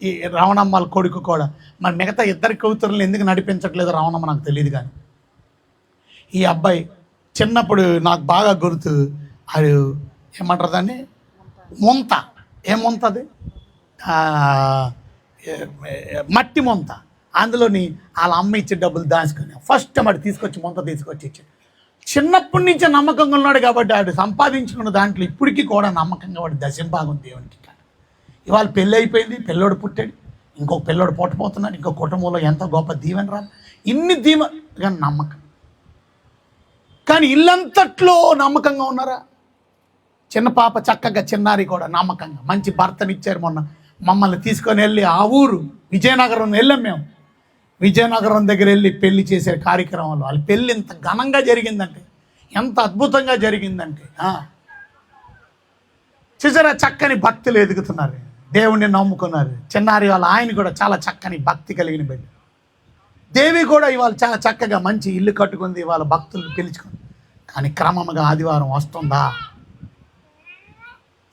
ఈ రవణమ్మల కొడుకు కూడా, మరి మిగతా 2 కూతురులు ఎందుకు నడిపించట్లేదు రవణమ్మ నాకు తెలియదు. కానీ ఈ అబ్బాయి చిన్నప్పుడు నాకు బాగా గుర్తు, అది ఏమంటారు దాన్ని, ముంత. ఏం ముంత అది? మట్టి ముంత. అందులోని వాళ్ళ అమ్మ ఇచ్చే డబ్బులు దాచుకొని ఫస్ట్ టైం ఆడు తీసుకొచ్చి ముంత తీసుకొచ్చి ఇచ్చాడు. చిన్నప్పటి నుంచే నమ్మకంగా ఉన్నాడు కాబట్టి ఆడు సంపాదించుకున్న దాంట్లో ఇప్పటికీ కూడా నమ్మకంగా వాడు దశంభాగం దేవునికి. ఇవాళ పెళ్ళి అయిపోయింది, పిల్లోడు పుట్టాడు, ఇంకొక పిల్లోడు పుట్టబోతున్నాడు, ఇంకో కుటుంబంలో ఎంతో గొప్ప దీవెన రాదు. ఇన్ని దీవెన నమ్మకం. కానీ ఇల్లంతట్లో నమ్మకంగా ఉన్నారా? చిన్న పాప చక్కగా, చిన్నారి కూడా నమ్మకంగా మంచి భర్తనిచ్చారు. మొన్న మమ్మల్ని తీసుకొని వెళ్ళి ఆ ఊరు విజయనగరం వెళ్ళాం మేము. విజయనగరం దగ్గర వెళ్ళి పెళ్లి చేసే కార్యక్రమంలో వాళ్ళ పెళ్ళి ఎంత ఘనంగా జరిగిందంటే, ఎంత అద్భుతంగా జరిగిందంటే, చూసారా, చక్కని భక్తులు ఎదుగుతున్నారు, దేవుణ్ణి నమ్ముకున్నారు. చిన్నారి వాళ్ళ ఆయన కూడా చాలా చక్కని భక్తి కలిగిన బిడ్డ. దేవి కూడా ఇవాళ చాలా చక్కగా మంచి ఇల్లు కట్టుకుంది, వాళ్ళ భక్తులు పిలుచుకుంది. కానీ క్రమంగా ఆదివారం వస్తుందా?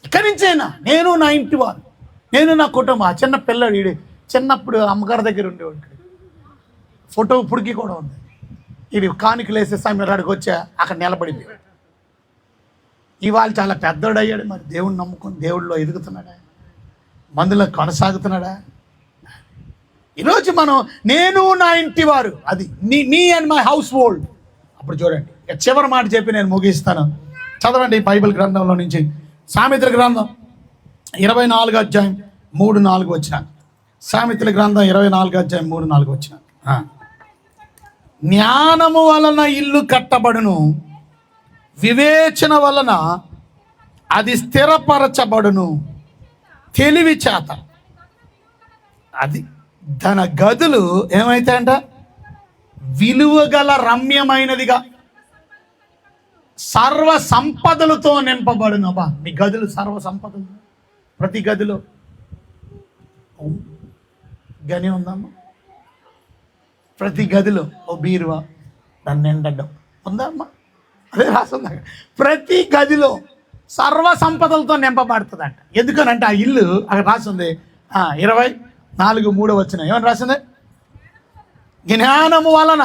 ఇక్కడి నుంచైనా నేను నా ఇంటి వారు, నేను నా కుటుంబం. ఆ చిన్న పిల్లడు చిన్నప్పుడు అమ్మగారి దగ్గర ఉండేవాడు, ఫోటో ఇప్పటికీ కూడా ఉంది. ఇది కానుకలు వేసే సమయం అక్కడికి వచ్చా, అక్కడ నిలబడిపోయాడు. ఇవాళ చాలా పెద్దోడు అయ్యాడు. మరి దేవుణ్ణి నమ్ముకొని దేవుడిలో ఎదుగుతున్నాడా? మందులో కొనసాగుతున్నాడా? ఈరోజు మనం నేను నా ఇంటి వారు, అది me and my house hold. అప్పుడు చూడండి, ఇక చివరి మాట చెప్పి నేను ముగిస్తాను. చదవండి బైబిల్ గ్రంథంలో నుంచి సామెతల గ్రంథం 24వ అధ్యాయం 3-4 వచ్చిన. సామెతల గ్రంథం 24వ అధ్యాయం 3-4 వచ్చిన. జ్ఞానము వలన ఇల్లు కట్టబడును, వివేచన వలన అది స్థిరపరచబడును, తెలివి చేత అది తన గదులు ఏమైతాయంట, విలువగల రమ్యమైనదిగా సర్వ సంపదలతో నింపబడును. అబ్బా, మీ గదులు సర్వ సంపదలు. ప్రతి గదిలో గని ఉందమ్మా, ప్రతి గదిలో ఓ బీరువా దాన్ని నిండడం ఉందా అమ్మా? అదే రాస్తుంది అక్కడ. ప్రతి గదిలో సర్వ సంపదలతో నింపబడుతుందంట. ఎందుకనంటే ఆ ఇల్లు అక్కడ రాస్తుంది 24:3 ఏమని రాసింది? జ్ఞానము వలన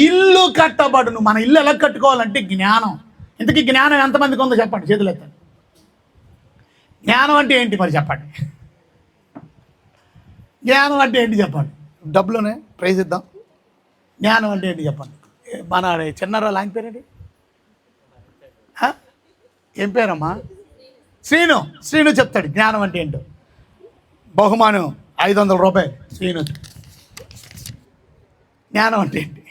ఇల్లు కట్టబడును. మన ఇల్లు ఎలా కట్టుకోవాలంటే జ్ఞానం. ఇంతకీ జ్ఞానం ఎంతమందికి ఉందో చెప్పండి, చేతులు ఎత్తండి. జ్ఞానం అంటే ఏంటి మరి చెప్పండి? జ్ఞానం అంటే ఏంటి చెప్పండి? డబ్బులోనే ప్రైజ్ ఇద్దాం. జ్ఞానం అంటే ఏంటి చెప్పండి? మన చిన్నారాలు ఆయన పేరేంటి? ఏం పేరమ్మా? శ్రీను చెప్తాడు జ్ఞానం అంటే ఏంటో. బహుమానం 500 రూపాయలు శ్రీను. జ్ఞానం అంటే ఏంటి?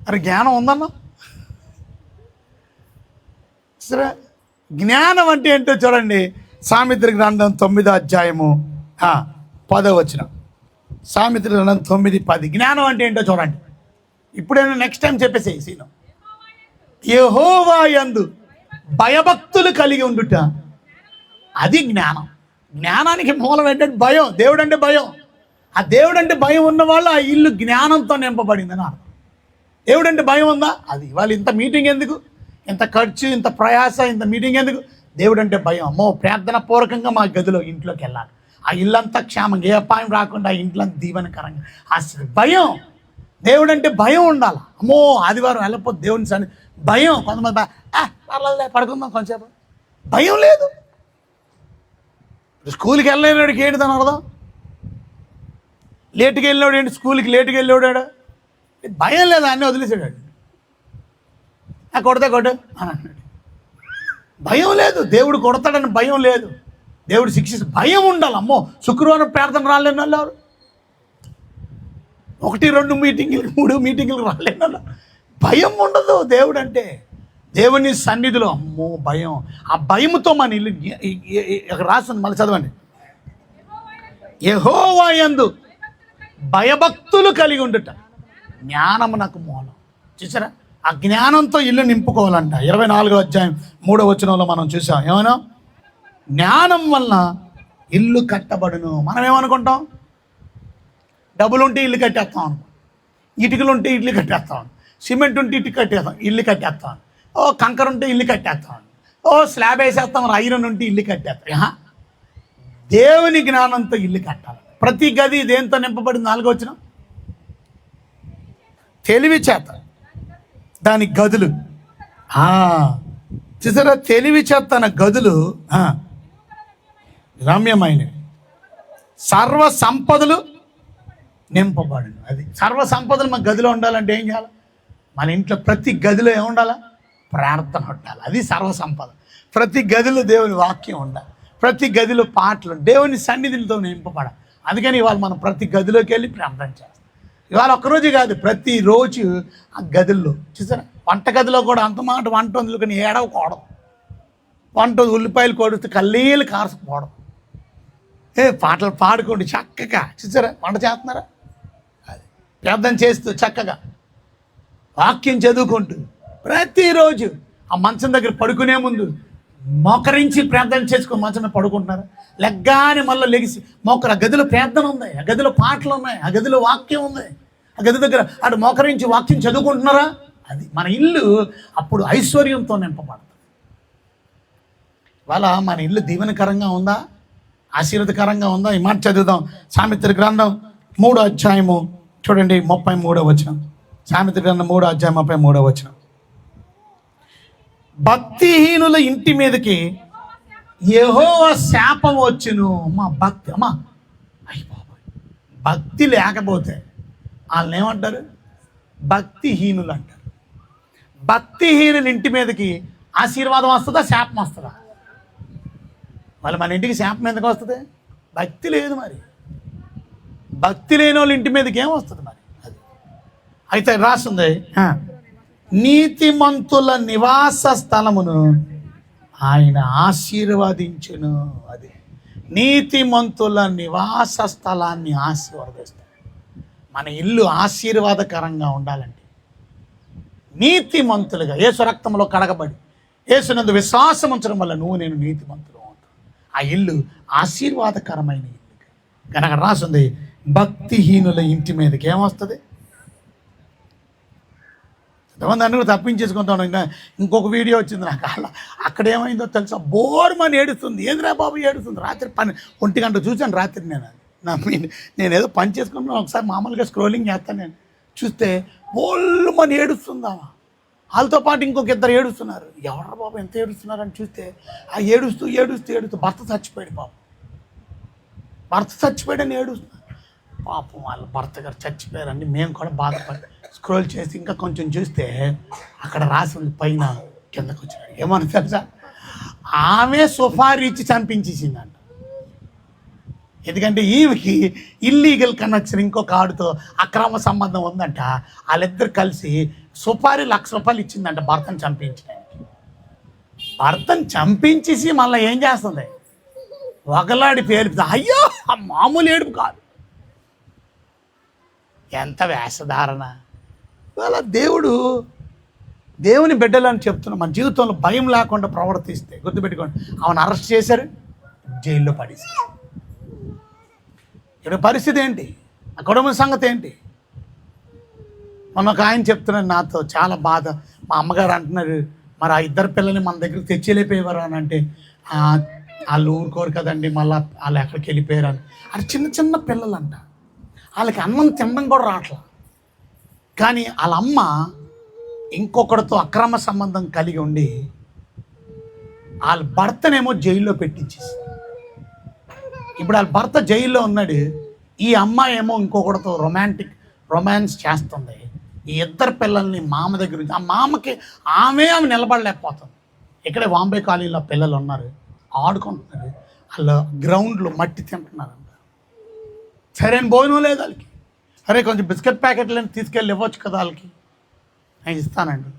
అరే జ్ఞానం ఉందన్నా సరే. జ్ఞానం అంటే ఏంటో చూడండి. సామెత్ర గ్రంథం 9:10. సామెత్ర గ్రంథం 9:10. జ్ఞానం అంటే ఏంటో చూడండి. ఇప్పుడైనా నెక్స్ట్ టైం చెప్పేసి సీను. యెహోవా యందు భయభక్తులు కలిగి ఉండుట, అది జ్ఞానం. జ్ఞానానికి మూలం ఏంటంటే భయం. దేవుడు అంటే భయం. ఆ దేవుడు అంటే భయం ఉన్నవాళ్ళు ఆ ఇల్లు జ్ఞానంతో నింపబడిందని అర్థం. దేవుడు అంటే భయం ఉందా? అది వాళ్ళు ఇంత మీటింగ్ ఎందుకు, ఇంత ఖర్చు, ఇంత ప్రయాస, ఇంత మీటింగ్ ఎందుకు? దేవుడు అంటే భయం. అమ్మో ప్రార్థన పూర్వకంగా మా గదిలో ఇంట్లోకి వెళ్ళాలి, ఆ ఇల్లంతా క్షేమంగా, ఏ అపాయం రాకుండా ఆ ఇంట్లో దీవెనకరంగా భయం. దేవుడు అంటే భయం ఉండాలి. అమ్మో ఆదివారం వెళ్ళకపోతే దేవుని సన్ని భయం. కొంతమంది పర్లేదులే పడుకుందాం కొంచెంసేపు, భయం లేదు. స్కూల్కి వెళ్ళలేనాడికి ఏంటి దాని అర్థం? లేటుకి వెళ్ళినాడు ఏంటి? స్కూల్కి లేటుకి వెళ్ళాడు, భయం లేదు, అన్నీ వదిలేసాడు. కొడితే కొట్టు అని అన్నాడు. భయం లేదు. దేవుడు కొడతాడని భయం లేదు. దేవుడు శిక్షిస్తే భయం ఉండాలి. అమ్మో శుక్రవారం ప్రార్థన రాలేని వాళ్ళు 1-2 మీటింగులు 3 మీటింగులు రాలేని వాళ్ళు భయం ఉండదు. దేవుడు అంటే దేవుని సన్నిధిలో అమ్మో భయం. ఆ భయంతో మన ఇల్లు ఇక్కడ రాస్తుంది, మళ్ళీ చదవండి. యెహోవా యందు భయభక్తులు కలిగి ఉండుట జ్ఞానము నాకు మూలం. చూసారా? ఆ జ్ఞానంతో ఇల్లు నింపుకోవాలంట. 24:3 మనం చూసాం. ఏమన్నా? జ్ఞానం వలన ఇల్లు కట్టబడును. మనం ఏమనుకుంటాం? డబ్బులు ఉంటే ఇల్లు కట్టేస్తాం అనుకో, ఇటుకలు ఉంటే ఇల్లు కట్టేస్తాం, సిమెంట్ ఉంటే ఇటుక కట్టేస్తాం, ఇల్లు కట్టేస్తాం, ఓ కంకర ఉంటే ఇల్లు కట్టేస్తాం, ఓ స్లాబ్ వేసేస్తాం, ఐరన్ ఉంటే ఇల్లు కట్టేస్తాం. దేవుని జ్ఞానంతో ఇల్లు కట్టాలి. ప్రతి గది దేంతో నింపబడింది? 4 తెలివి చేత దాని గదులు. చూసారా? తెలివి చేత తన గదులు రమ్యమైనవి, సర్వ సంపదలు నింపబడిన. అది సర్వ సంపదలు మన గదిలో ఉండాలంటే ఏం చేయాలి? మన ఇంట్లో ప్రతి గదిలో ఏముండాలా? ప్రార్థన ఉండాలి. అది సర్వ సంపద. ప్రతి గదిలో దేవుని వాక్యం ఉండాలి. ప్రతి గదిలో పాటలు, దేవుని సన్నిధితో నింపబడాలి. అందుకని ఇవాళ మనం ప్రతి గదిలోకి వెళ్ళి ప్రార్థన చేస్తాం. ఇవాళ ఒక్కరోజు కాదు, ప్రతిరోజు ఆ గదుల్లో. చూసారా? వంట గదిలో కూడా అంత మాట వంట వందులుకొని ఏడవకూడదు. వంట ఉల్లిపాయలు కొడుతూ కల్లీలు కారకపోవడం, పాటలు పాడుకోండి చక్కగా. చూసారా? వంట చేస్తున్నారా? అది ప్రార్థన చేస్తూ చక్కగా వాక్యం చదువుకుంటూ ప్రతిరోజు ఆ మంచం దగ్గర పడుకునే ముందు మోకరించి ప్రార్థన చేసుకుని మంచం మీద పడుకుంటున్నారు. లెగ్గాని మళ్ళీ లెగిసి ఆ గదిలో ప్రార్థన ఉంది, ఆ గదిలో పాటలు ఉన్నాయి, ఆ గదిలో వాక్యం ఉంది, ఆ గది దగ్గర అటు మోకరించి వాక్యం చదువుకుంటున్నారా? అది మన ఇల్లు అప్పుడు ఐశ్వర్యంతో నింపబడుతుంది. వాళ్ళ మన ఇల్లు దీవెనకరంగా ఉందా? ఆశీర్వదకరంగా ఉందా? ఈ మాట చదువుదాం. సామెత్ర గ్రంథం 3 చూడండి 33 సామెత్ర గ్రంథం 3 33 భక్తిహీనుల ఇంటి మీదకి యెహోవా శాపం వచ్చును. అమ్మా భక్తి, అమ్మా అయ్యి బాబాయ్, భక్తి లేకపోతే వాళ్ళని ఏమంటారు? భక్తిహీనులు అంటారు. భక్తిహీనుల ఇంటి మీదకి ఆశీర్వాదం వస్తుందా, శాపం వస్తుందా? వాళ్ళు మన ఇంటికి శాపం ఎందుకు వస్తుంది? భక్తి లేదు. మరి భక్తి లేని వాళ్ళ ఇంటి మీదకి ఏం వస్తుంది మరి? అది అయితే రాస్తుంది, నీతిమంతుల నివాస స్థలమును ఆయన ఆశీర్వదించును. అది నీతిమంతుల నివాస స్థలాన్ని ఆశీర్వదిస్తాడు. మన ఇల్లు ఆశీర్వాదకరంగా ఉండాలంటే నీతిమంతులుగా యేసు రక్తంలో కడగబడి యేసునందు విశ్వాసం ఉంచడం వల్ల నేను నీతిమంతులు అవుతాను. ఆ ఇల్లు ఆశీర్వాదకరమైన ఇల్లు. కానీ అక్కడ రాసింది భక్తిహీనుల ఇంటి మీదకి ఏమొస్తుంది. ఎంతమంది అన్నీ తప్పించేసుకుంటాను. ఇంకొక వీడియో వచ్చింది నాకు, అక్కడ ఏమైందో తెలుసా, బోర్మని ఏడుస్తుంది. ఏందిరా బాబు ఏడుస్తుంది, రాత్రి 1 గంట చూశాను రాత్రి. నేను ఏదో పని చేసుకున్నాను, ఒకసారి మామూలుగా స్క్రోలింగ్ చేస్తాను, నేను చూస్తే బోల్మని ఏడుస్తుందామా. వాళ్ళతో పాటు ఇంకొక 2 ఏడుస్తున్నారు. ఎవరు బాబు ఎంత ఏడుస్తున్నారని చూస్తే ఆ ఏడుస్తూ భర్త చచ్చిపోయాడు పాపం. భర్త చచ్చిపోయాడని ఏడుస్తున్నారు పాపం. వాళ్ళ భర్త గారు చచ్చిపోయారని మేము కూడా బాధపడి స్క్రోల్ చేసి ఇంకా కొంచెం చూస్తే అక్కడ రాసి ఉంది పైన కిందకు వచ్చినాడు. ఏమన్నా తెలుసా, ఆమె సుఫారీ ఇచ్చి చంపించేసిందంట. ఎందుకంటే ఈమెకి ఇల్లీగల్ కనెక్షన్ ఇంకొక ఆడితో అక్రమ సంబంధం ఉందంట. వాళ్ళిద్దరు కలిసి సుపారీ ₹1,00,000 ఇచ్చిందంట భర్తను చంపించడానికి. భర్తను చంపించేసి మళ్ళీ ఏం చేస్తుంది, ఒకలాడి పేలుపుతుంది. అయ్యో మామూలు ఏడుపు కాదు, ఎంత వేషధారణ. ఇవాళ దేవుని బిడ్డలని చెప్తున్నా, మన జీవితంలో భయం లేకుండా ప్రవర్తిస్తే గుర్తుపెట్టుకోండి, ఆమెను అరెస్ట్ చేశారు, జైల్లో పడేశారు. ఇక్కడ పరిస్థితి ఏంటి, ఆ కుటుంబ సంగతి ఏంటి. మొన్న ఒక ఆయన చెప్తున్నాడు నాతో, చాలా బాధ. మా అమ్మగారు అంటున్నారు, మరి ఆ 2 పిల్లల్ని మన దగ్గరికి తెచ్చిలేపోయేవారు అని అంటే, వాళ్ళు ఊరుకోరు కదండి, మళ్ళీ వాళ్ళు ఎక్కడికి వెళ్ళిపోయారు అని. అది చిన్న పిల్లలంట, వాళ్ళకి అన్నం తినడం కూడా రావట్లా. కానీ వాళ్ళ అమ్మ ఇంకొకరితో అక్రమ సంబంధం కలిగి ఉండి వాళ్ళ భర్తనేమో జైల్లో పెట్టించేసి, ఇప్పుడు వాళ్ళ భర్త జైల్లో ఉన్నాడు, ఈ అమ్మాయి ఏమో ఇంకొకరితో రొమాన్స్ చేస్తుంది. ఈ 2 పిల్లల్ని మామ దగ్గర నుంచి, ఆ మామకి ఆమె నిలబడలేకపోతుంది. ఇక్కడే బాంబే కాలనీలో పిల్లలు ఉన్నారు, ఆడుకుంటున్నారు, వాళ్ళు గ్రౌండ్లో మట్టి తింటున్నారంట. సరైన భోజనం లేదు వాళ్ళకి. అరే కొంచెం బిస్కెట్ ప్యాకెట్లని తీసుకెళ్ళి ఇవ్వచ్చు కదా వాళ్ళకి, నేను ఇస్తానండి.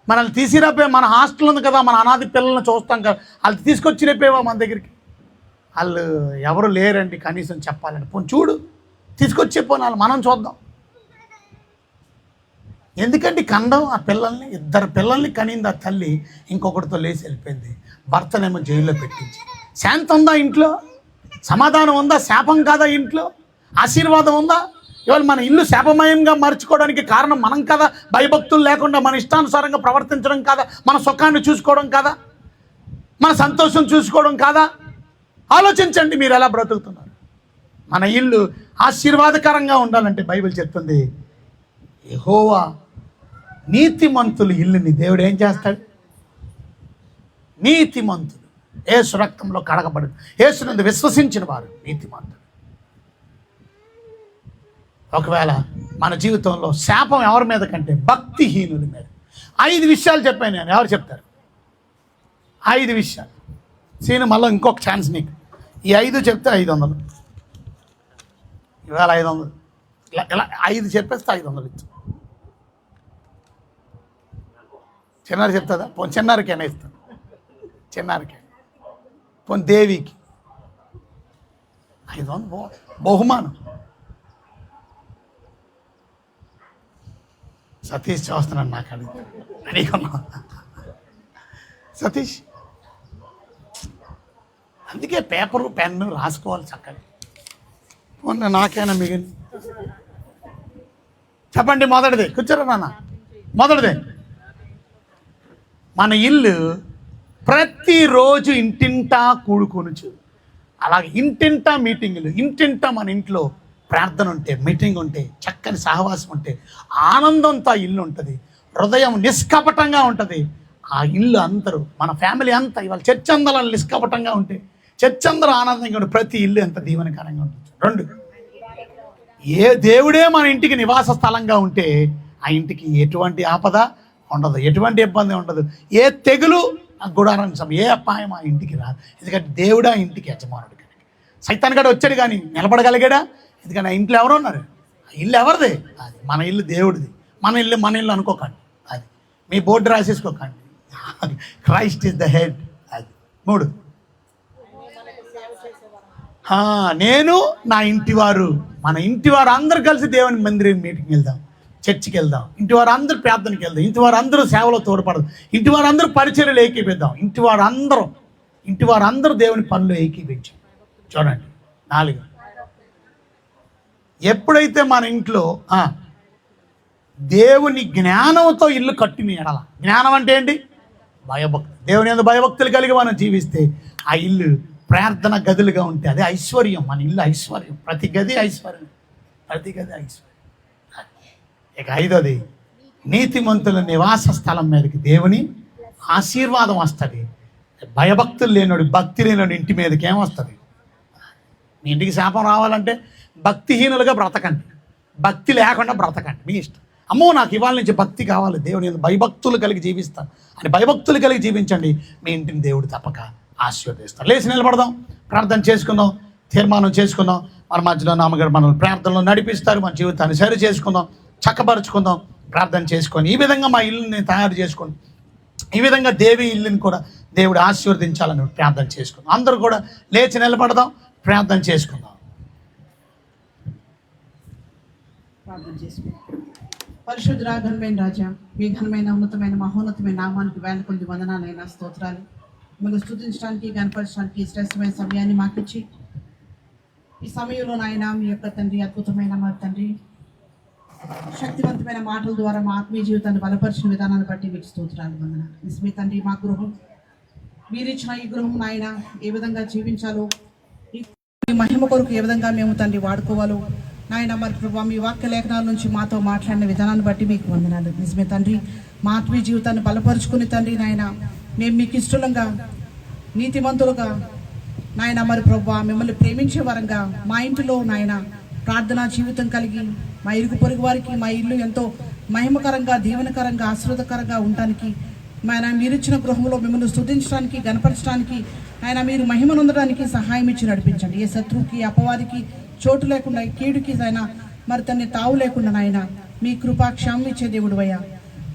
మనల్ని తీసిరాపోయి, మన హాస్టల్ ఉంది కదా, మన అనాథి పిల్లల్ని చూస్తాం కదా, వాళ్ళు తీసుకొచ్చి రేపేవా మన దగ్గరికి. వాళ్ళు ఎవరు లేరండి కనీసం చెప్పాలండి, పోనీ చూడు తీసుకొచ్చే పోనీ వాళ్ళు మనం చూద్దాం. ఎందుకంటే కండం ఆ పిల్లల్ని, 2 పిల్లల్ని కనింది ఆ తల్లి, ఇంకొకటితో లేచి వెళ్ళిపోయింది. భర్తనేమో జైల్లో పెట్టించి. శాంతి ఉందా ఇంట్లో, సమాధానం ఉందా, శాపం కాదా ఇంట్లో, ఆశీర్వాదం ఉందా. ఇవాళ మన ఇల్లు శాపమయంగా మార్చుకోవడానికి కారణం మనం కదా, భయభక్తులు లేకుండా మన ఇష్టానుసారంగా ప్రవర్తించడం కాదా, మన సుఖాన్ని చూసుకోవడం కాదా, మన సంతోషం చూసుకోవడం కాదా. ఆలోచించండి మీరు ఎలా బ్రతుకుతున్నారు. మన ఇల్లు ఆశీర్వాదకరంగా ఉండాలంటే బైబిల్ చెప్తుంది, యెహోవా నీతిమంతులు ఇల్లుని దేవుడు ఏం చేస్తాడు, నీతిమంతులు యేసు రక్తంలో కడగబడు, యేసునందు విశ్వసించిన వారు నీతిమంతులు. ఒకవేళ మన జీవితంలో శాపం ఎవరి మీద కంటే భక్తిహీనుల మీద. 5 విషయాలు చెప్పాను నేను, ఎవరు చెప్తారు? 5 విషయాలు. సీను మళ్ళీ ఇంకొక ఛాన్స్ నీకు, ఈ 5 చెప్తే 500. ఇవాళ 500 ఇలా 5 చెప్పేస్తే 500 ఇచ్చు. చిన్నారి చెప్తుందా? పోనీ చిన్నారికైనా ఇస్తాను, చిన్నారికే. పోనీ దేవికి 500 బహుమానం. సతీష్ చూస్తున్నాను, నాకు అడిగున్నా సతీష్. అందుకే పేపరు పెన్ను రాసుకోవాలి చక్కగా. పోనీ నాకైనా మిగిలింది చెప్పండి. మొదటిది కూర్చోరా నాన్న. మొదటిది, మన ఇల్లు ప్రతిరోజు ఇంటింటా కూడుకొనుచు. అలాగే ఇంటింటా మీటింగులు, ఇంటింటా మన ఇంట్లో ప్రార్థన ఉంటే, మీటింగ్ ఉంటే, చక్కని సహవాసం ఉంటే, ఆనందంతో ఆ ఇల్లు ఉంటుంది, హృదయం నిష్కపటంగా ఉంటుంది. ఆ ఇల్లు అందరూ, మన ఫ్యామిలీ అంతా, ఇవాళ చర్చ్ అందరూ నిష్కపటంగా ఉంటే, చర్చ్ అందరూ ఆనందంగా ఉంటే, ప్రతి ఇల్లు ఎంత దీవెనకరంగా ఉంటుంది. 2, ఏ దేవుడే మన ఇంటికి నివాస స్థలంగా ఉంటే ఆ ఇంటికి ఎటువంటి ఆపద ఉండదు, ఎటువంటి ఇబ్బంది ఉండదు, ఏ తెగులు ఆ గుడారం, ఏ అపాయం ఆ ఇంటికి రాదు. ఎందుకంటే దేవుడు ఆ ఇంటికి యజమానుడు. కనుక సైతాన్ గడ వచ్చాడు కానీ నిలబడగలిగాడా? ఎందుకంటే ఆ ఇంట్లో ఎవరు ఉన్నారు? ఆ ఇల్లు ఎవరిది? అది మన ఇల్లు దేవుడిది. మన ఇల్లు అనుకోకండి, అది మీ బోర్డు రాసేసుకోకండి. Christ is the head. అది 3, నేను నా ఇంటివారు, మన ఇంటివారు అందరూ కలిసి దేవుని మందిరం మీటింగ్కి వెళ్దాం, చర్చికి వెళ్దాం, ఇంటివారు అందరూ ప్రార్థనకి వెళ్దాం, ఇంటివారు అందరూ సేవలో తోడ్పడదాం, ఇంటివారు అందరూ పరిచర్యలు ఏకీపిద్దాం, ఇంటివారు అందరూ దేవుని పనులు ఏకీపించాం. చూడండి. 4, ఎప్పుడైతే మన ఇంట్లో దేవుని జ్ఞానంతో ఇల్లు కట్టిన ఎడల, జ్ఞానం అంటే ఏంటి? భయభక్తి. దేవుని యందు భయభక్తులు కలిగి మనం జీవిస్తే ఆ ఇల్లు ప్రార్థన గదులుగా ఉంటే అదే ఐశ్వర్యం. మన ఇల్లు ఐశ్వర్యం, ప్రతి గది ఐశ్వర్యం, ప్రతి గది ఐశ్వర్యం. ఇక 5వది, నీతిమంతుల నివాస స్థలం మీదకి దేవుని ఆశీర్వాదం వస్తుంది. భయభక్తులు లేనోడు, భక్తి లేనోడు ఇంటి మీదకి ఏమొస్తుంది? మీ ఇంటికి శాపం రావాలంటే భక్తిహీనులుగా బ్రతకండి, భక్తి లేకుండా బ్రతకండి, మీ ఇష్టం. అమ్మో నాకు ఇవాళ నుంచి భక్తి కావాలి, దేవుని భయభక్తులు కలిగి జీవిస్తాను అని భయభక్తులు కలిగి జీవించండి. మీ ఇంటిని దేవుడు తప్పక ఆశీర్వదిస్తాడు. లేచి నిలబడదాం, ప్రార్థన చేసుకుందాం, తీర్మానం చేసుకుందాం. మన మధ్యలో నామగారు మనల్ని ప్రార్థనలో నడిపిస్తారు. మన జీవితాన్ని సరి చేసుకుందాం, చక్కపరుచుకుందాం, ప్రార్థన చేసుకొని ఈ విధంగా మా ఇల్లుని తయారు చేసుకొని ఈ విధంగా దేవి ఇల్లుని కూడా దేవుడు ఆశీర్వదించాలని ప్రార్థన చేసుకుందాం. అందరూ కూడా లేచి నిలబడదాం, ప్రార్థన చేసుకుందాం. ప్రార్థన చేసుకుందాం. పరిశుద్ధ ఘనమైన రాజా, మీ ఘనమైన ఉన్నతమైన మహోన్నతమైన నామానికి వేల కొద్ది వందనాలైనా స్తోత్రాలు. మిమ్మల్ని స్తుతించడానికి, గణపరచడానికి శ్రేష్టమైన సమయాన్ని మాకిచ్చి ఈ సమయంలో నాయన మీ యొక్క తండ్రి అద్భుతమైన మా తండ్రి శక్తివంతమైన మాటల ద్వారా మా ఆత్మీయ జీవితాన్ని బలపరిచిన విధానాన్ని బట్టి మీకు స్తోత్రాలు వందనాలు. నిజమే తండ్రి, మా గృహం మీరిచ్చిన ఈ గృహం నాయన ఏ విధంగా జీవించాలో, ఈ మహిమ కొరకు ఏ విధంగా మేము తండ్రి వాడుకోవాలో నాయన మరి ప్రభావ మీ వాక్య లేఖనాల నుంచి మాతో మాట్లాడిన విధానాన్ని బట్టి మీకు వందనాలు. నిజమే తండ్రి, మా ఆత్మీయ జీవితాన్ని బలపరుచుకుని తండ్రి నాయన మేము మీకు ఇష్టంగా నీతిమంతులుగా నాయన మరి ప్రభావ మిమ్మల్ని ప్రేమించే వరంగా మా ఇంటిలో నాయన ప్రార్థనా జీవితం కలిగి మా ఇరుగు పొరుగు వారికి మా ఇల్లు ఎంతో మహిమకరంగా, దీవెనకరంగా, ఆశీర్వాదకరంగా ఉండడానికి ఆయన మీరిచ్చిన గృహంలో మిమ్మల్ని స్తుతించడానికి, గణపరచడానికి, ఆయన మీరు మహిమనొందడానికి సహాయం ఇచ్చి నడిపించండి. ఏ శత్రువుకి, అపవాదికి చోటు లేకుండా, కీడుకి ఆయన మరి తన్ని తావు లేకుండా నాయన మీ కృపా క్షేమం ఇచ్చే దేవుడు అయ్యా.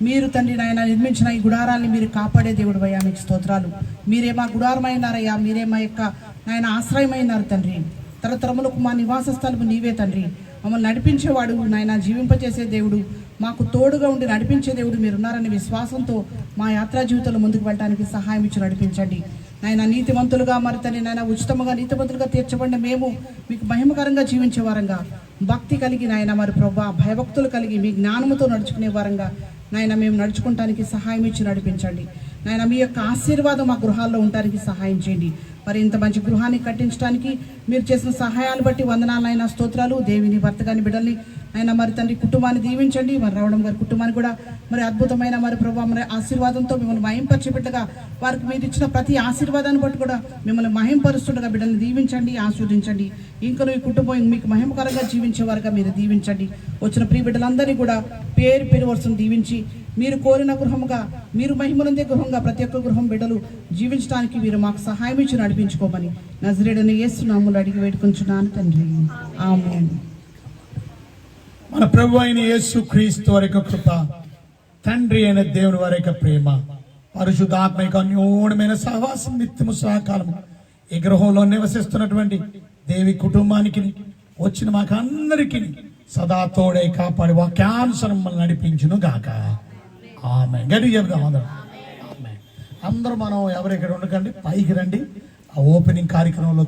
మీరు తండ్రి నాయన నిర్మించిన ఈ గుడారాన్ని మీరు కాపాడే దేవుడు అయ్యా, మీకు స్తోత్రాలు. మీరే మా గుడారమైనారయ్యా, మీరే మా యొక్క నాయన ఆశ్రయమైనారు తండ్రి. తరతరములకు మా నివాస స్థలము నీవే తండ్రి. మమ్మల్ని నడిపించేవాడు నాయన, జీవింపచేసే దేవుడు, మాకు తోడుగా ఉండి నడిపించే దేవుడు మీరున్నారని విశ్వాసంతో మా యాత్రా జీవితంలో ముందుకు వెళ్ళడానికి సహాయం ఇచ్చి నడిపించండి. నాయన నీతివంతులుగా మరి తండ్రి నాయన ఉచితముగా నీతివంతులుగా తీర్చబడిన మేము మీకు మహిమకరంగా జీవించే వారంగా, భక్తి కలిగి నాయన మరి ప్రభా భయభక్తులు కలిగి మీ జ్ఞానముతో నడుచుకునే వారంగా నాయన మేము నడుచుకోవటానికి సహాయం ఇచ్చి నడిపించండి. నాయన మీ యొక్క ఆశీర్వాదం మా గృహాల్లో ఉండడానికి సహాయం చేయండి. మరి ఇంత మంచి గృహాన్ని కట్టించడానికి మీరు చేసిన సహాయాలు బట్టి వందనాలైన స్తోత్రాలు. దేవిని, భర్త గాని, బిడ్డల్ని ఆయన మరి తండ్రి కుటుంబాన్ని దీవించండి. మరి రావడం గారి కుటుంబాన్ని కూడా మరి అద్భుతమైన మరి ప్రభావ మరి ఆశీర్వాదంతో మిమ్మల్ని మహింపరిచేబిడ్డగా వారికి మీరు ఇచ్చిన ప్రతి ఆశీర్వాదాన్ని బట్టి కూడా మిమ్మల్ని మహింపరుస్తుండగా బిడ్డల్ని దీవించండి, ఆస్వాదించండి. ఇంకా ఈ కుటుంబం మీకు మహిమకరంగా జీవించే వారుగా మీరు దీవించండి. వచ్చిన ప్రియ బిడ్డలందరినీ కూడా పేరు పేరు వరుసను దీవించి మీరు కోరిన గృహముగా, మీరు మహిమనందే గృహంగా ప్రతి ఒక్క గృహం బిడ్డలు జీవించడానికి మీరు మాకు సహాయం ఇచ్చి నడిపించుకోమని నజరేయుడైన యేసు నామములో అడిగి వేడుకొంచున్నాను తండ్రి, ఆమేన్. మన ప్రభు అయిన యేసు క్రీస్తు వారి యొక్క కృప, తండ్రి అయిన దేవుని వారి యొక్క ప్రేమ, పరిశుద్ధాత్మ యొక్క అన్యోన్యమైన సహవాసం, నిత్యము సహకాలము ఈ గృహంలో నివసిస్తున్నటువంటి దేవి కుటుంబానికి, వచ్చిన మాకు అందరికీ సదా తోడై కాపాడి వాక్యానుసరం మనల్ని నడిపించును గాక. ఆమేన్. గట్టిగా చెప్దాం అందరం. ఆమేన్. అందరూ మనం ఎవరెక్కడ ఉండకండి, పైకి రండి. ఆ ఓపెనింగ్ కార్యక్రమంలో